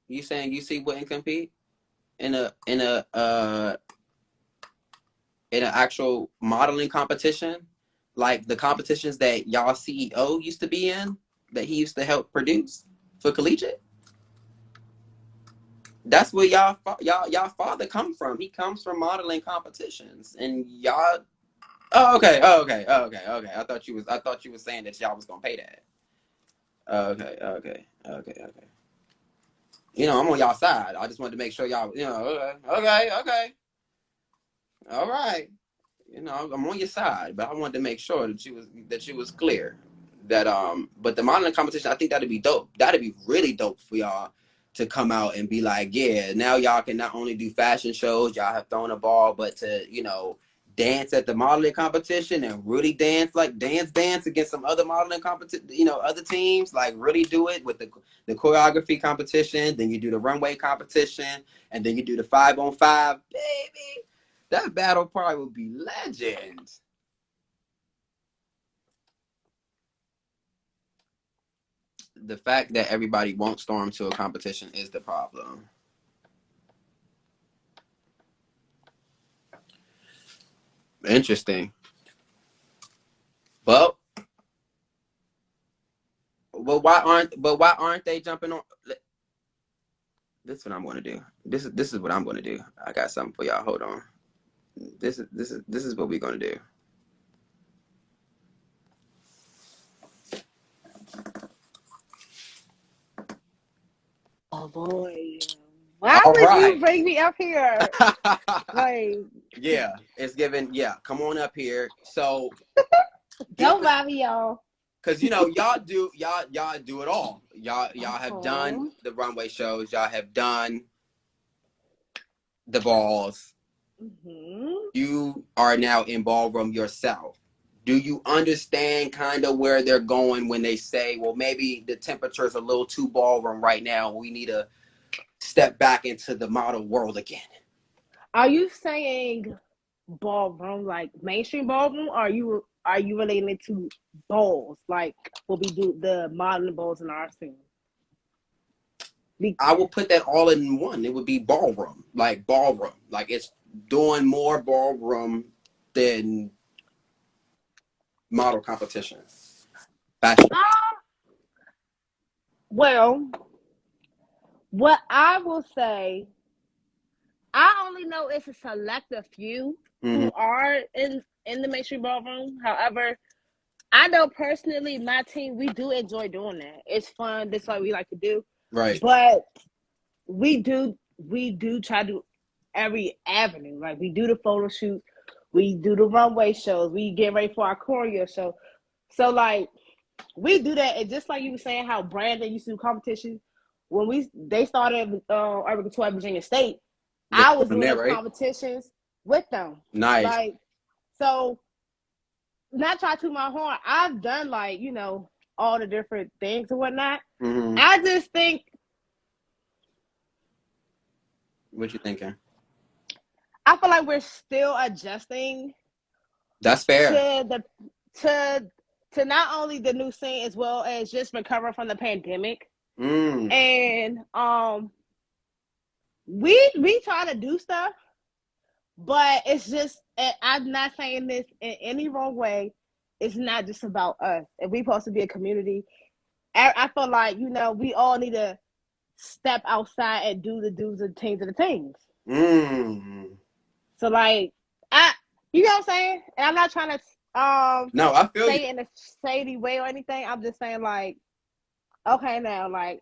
S1: You saying UC wouldn't compete in an actual modeling competition? Like the competitions that y'all CEO used to be in, that he used to help produce for collegiate? That's where y'all father come from. He comes from modeling competitions, and y'all. Oh, okay. Oh, okay. Oh, okay. Okay. I thought you was saying that y'all was gonna pay that. Oh, okay. Okay. Okay. Okay. You know, I'm on y'all side. I just wanted to make sure y'all. You know. Okay. Okay. Okay. All right. You know, I'm on your side, but I wanted to make sure that you was clear. That but the modeling competition, I think that'd be dope. That'd be really dope for y'all to come out and be like, yeah, now y'all can not only do fashion shows, y'all have thrown a ball, but to, you know, dance at the modeling competition and really dance against some other modeling competition, you know, other teams, like really do it with the choreography competition, then you do the runway competition, and then you do the 5-on-5, baby. That battle probably would be legend. The fact that everybody won't storm to a competition is the problem. Interesting. Well, why aren't they jumping on? This is what I'm gonna do. This is what I'm gonna do. I got something for y'all. Hold on. This is what we're gonna do.
S4: Oh boy. Why
S1: All
S4: would you
S1: right.
S4: bring me up here? Like,
S1: Yeah, it's given. Yeah, come on up here. So,
S4: don't mind me, y'all.
S1: because you know y'all do it all. Y'all have done the runway shows. Y'all have done the balls.
S4: Mm-hmm.
S1: You are now in ballroom yourself. Do you understand kind of where they're going when they say, well, maybe the temperature is a little too ballroom right now. We need to step back into the model world again.
S4: Are you saying ballroom, like mainstream ballroom, or are you relating it to balls, like what we do the modeling balls in our scene?
S1: I will put that all in one. It would be ballroom. Like it's doing more ballroom than model competition. Fashion.
S4: Well, what I will say, I only know it's a selective few
S1: Mm-hmm.
S4: who are in the mainstream ballroom. However, I know personally, my team, we do enjoy doing that. It's fun. That's what we like to do.
S1: Right.
S4: But we do try to do every avenue. Like we do the photo shoots, we do the runway shows, we get ready for our choreo show. So like we do that, and just like you were saying, how Brandon used to do competitions when they started Urban Couture at Virginia State,
S1: They're
S4: I was
S1: doing
S4: doing
S1: that,
S4: those
S1: right?
S4: competitions with them.
S1: Nice.
S4: Like so, not try to my horn. I've done like all the different things and whatnot.
S1: Mm-hmm.
S4: I just think
S1: What you thinking?
S4: I feel like we're still adjusting
S1: That's fair.
S4: to the to to not only the new scene as well as just recovering from the pandemic.
S1: Mm.
S4: And we try to do stuff, but it's just I'm not saying this in any wrong way. It's not just about us. If we supposed to be a community, I feel like we all need to step outside and do the do's and things of the things.
S1: Mm.
S4: So like you know what I'm saying? And I'm not trying to
S1: No, I feel you.
S4: say it in a shady way or anything. I'm just saying like, okay now, like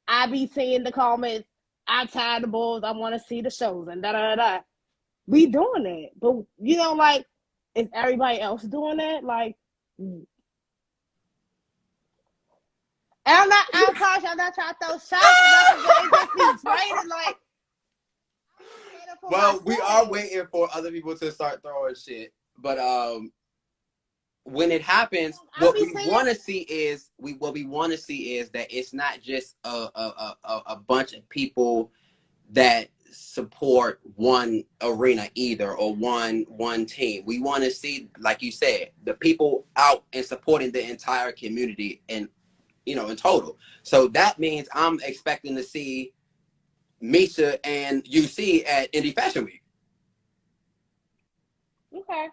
S4: I be seeing the comments, I'm tired of balls, I wanna see the shows and da da da. We doing it. But like is everybody else doing that? Like and I'm sorry, I'm not trying to throw shots or nothing, but it just be draining like for
S1: Well, we are
S4: myself.
S1: waiting for other people to start throwing shit. But when it happens,
S4: I
S1: what
S4: be
S1: we
S4: saying,
S1: want to see is that it's not just a bunch of people that support one arena either, or one team. We want to see, like you said, the people out and supporting the entire community, and in total. So that means I'm expecting to see Meesha and UC at Indie Fashion Week.
S4: okay.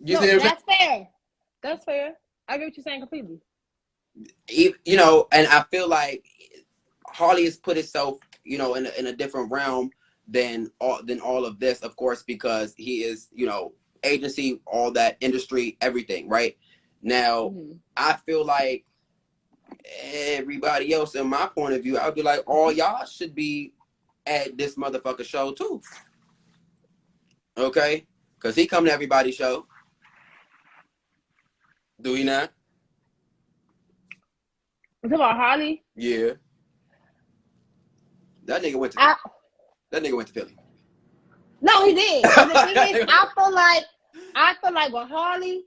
S1: You
S4: No,
S1: see what I'm saying?
S4: that's fair. That's fair. I get what you're saying completely.
S1: And I feel like Harley has put itself, in a different realm than all of this, of course, because he is, agency, all that industry, everything, right? Now, I feel like everybody else, in my point of view, I'd be like, all y'all should be at this motherfucker show too. Okay? Because he come to everybody's show. Do he not?
S4: You talking about Harley?
S1: Yeah. That nigga went to Philly.
S4: No, he did. But the thing is, I feel like with Harley,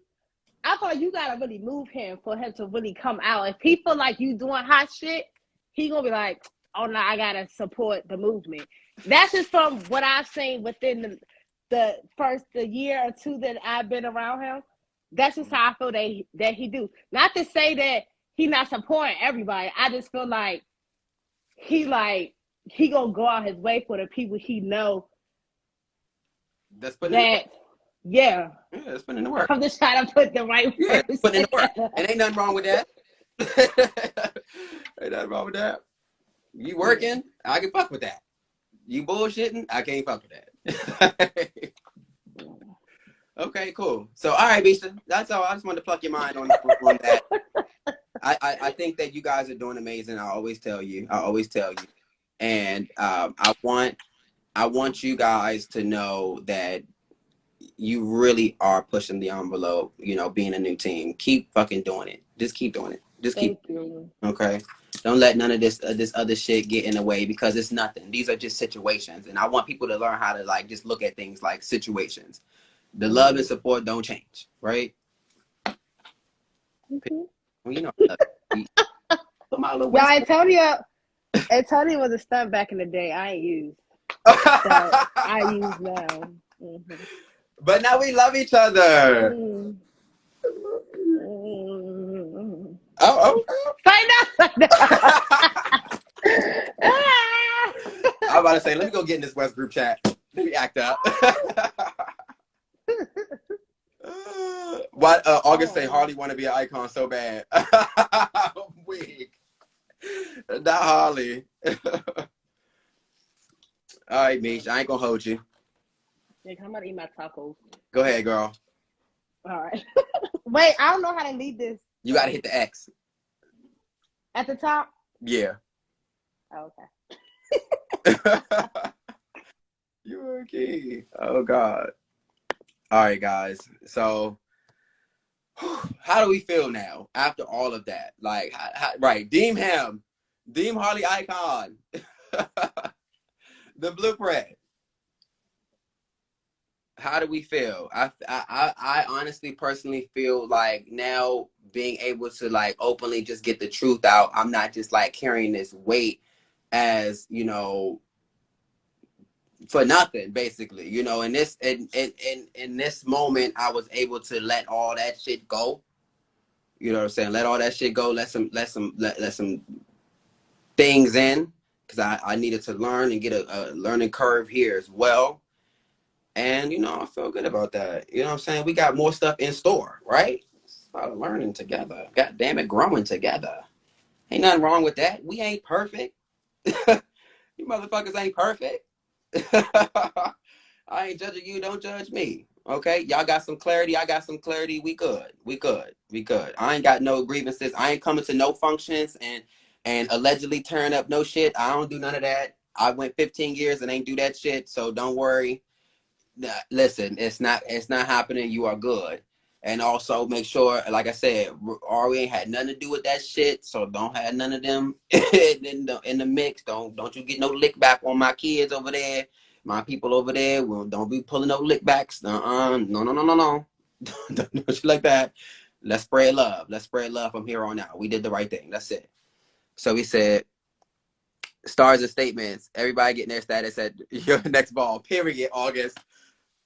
S4: I feel like you gotta really move him for him to really come out. If he feel like you doing hot shit, he gonna be like, oh no, I gotta support the movement. That's just from what I've seen within the first year or two that I've been around him. That's just how I feel that he do. Not to say that he not supporting everybody. I just feel like he gonna go out his way for the people he know.
S1: That's putting in the work.
S4: Yeah.
S1: Yeah, that's putting in the work.
S4: I'm just trying to put the right words.
S1: Putting in the work. And ain't nothing wrong with that. Ain't nothing wrong with that. You working, I can fuck with that. You bullshitting, I can't fuck with that. Okay, cool. So, all right, Meesha, that's all. I just wanted to pluck your mind on that. I think that you guys are doing amazing. I always tell you. And I want you guys to know that you really are pushing the envelope, being a new team. Keep fucking doing it. Just keep doing it.
S4: Thank you.
S1: Okay? Don't let none of this other shit get in the way, because it's nothing. These are just situations. And I want people to learn how to just look at things like situations. The love and support don't change, right? Well,
S4: yeah, Antonio was a stunt back in the day. I ain't used. So I use now.
S1: But now we love each other. Oh.
S4: I know.
S1: I'm about to say, let me go get in this West group chat. Let me act up. What August say Harley want to be an icon so bad. I'm weak. Not Harley. All right, Meesh, I ain't gonna hold you.
S4: Nick, I'm gonna eat my tacos.
S1: Go ahead, girl.
S4: All right. Wait, I don't know how to lead this.
S1: You gotta hit the X.
S4: At the top?
S1: Yeah.
S4: Oh, okay.
S1: You're a key. Oh God. All right, guys. So, how do we feel now after all of that? Like, right? Deem Harley icon, the blueprint. How do we feel? I honestly, personally feel like now being able to openly just get the truth out. I'm not just carrying this weight as for nothing, basically, in this moment, I was able to let all that shit go. You know what I'm saying? Let all that shit go. Let some things in, because I needed to learn and get a learning curve here as well. And I feel good about that. You know what I'm saying? We got more stuff in store, right? It's about learning together. God damn it, growing together. Ain't nothing wrong with that. We ain't perfect. You motherfuckers ain't perfect. I ain't judging you. Don't judge me. Okay? Y'all got some clarity. I got some clarity. We good. I ain't got no grievances. I ain't coming to no functions and allegedly tearing up no shit. I don't do none of that. I went 15 years and ain't do that shit. So don't worry. Listen, it's not happening. You are good. And also make sure, like I said, Ari ain't had nothing to do with that shit. So don't have none of them in the mix. Don't you get no lick back on my kids over there, my people over there. Well, don't be pulling no lick backs. No. Don't do shit like that. Let's spread love. Let's spread love from here on out. We did the right thing. That's it. So we said, stars and statements. Everybody getting their status at your next ball. Period. August.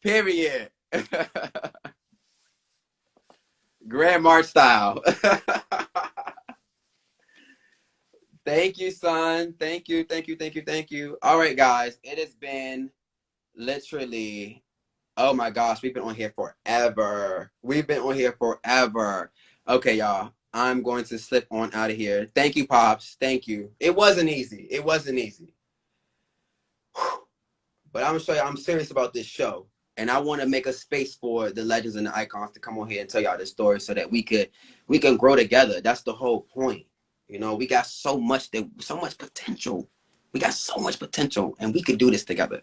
S1: Period. Grand March style. Thank you, son. Thank you. Thank you. Thank you. Thank you. All right, guys. It has been literally, oh my gosh, we've been on here forever. We've been on here forever. Okay, y'all. I'm going to slip on out of here. Thank you, Pops. Thank you. It wasn't easy. It wasn't easy. But I'm going to show you I'm serious about this show. And I want to make a space for the legends and the icons to come on here and tell y'all the story so that we can grow together. That's the whole point. You know, we got so much potential. We got so much potential, and we could do this together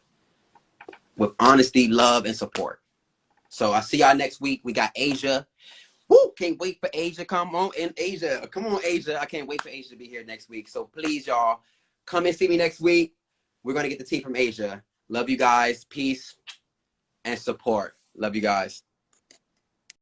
S1: with honesty, love, and support. So I'll see y'all next week. We got Asia. Woo! Can't wait for Asia. Come on, and Asia. Come on, Asia. I can't wait for Asia to be here next week. So please, y'all, come and see me next week. We're going to get the tea from Asia. Love you guys. Peace and support. Love you guys.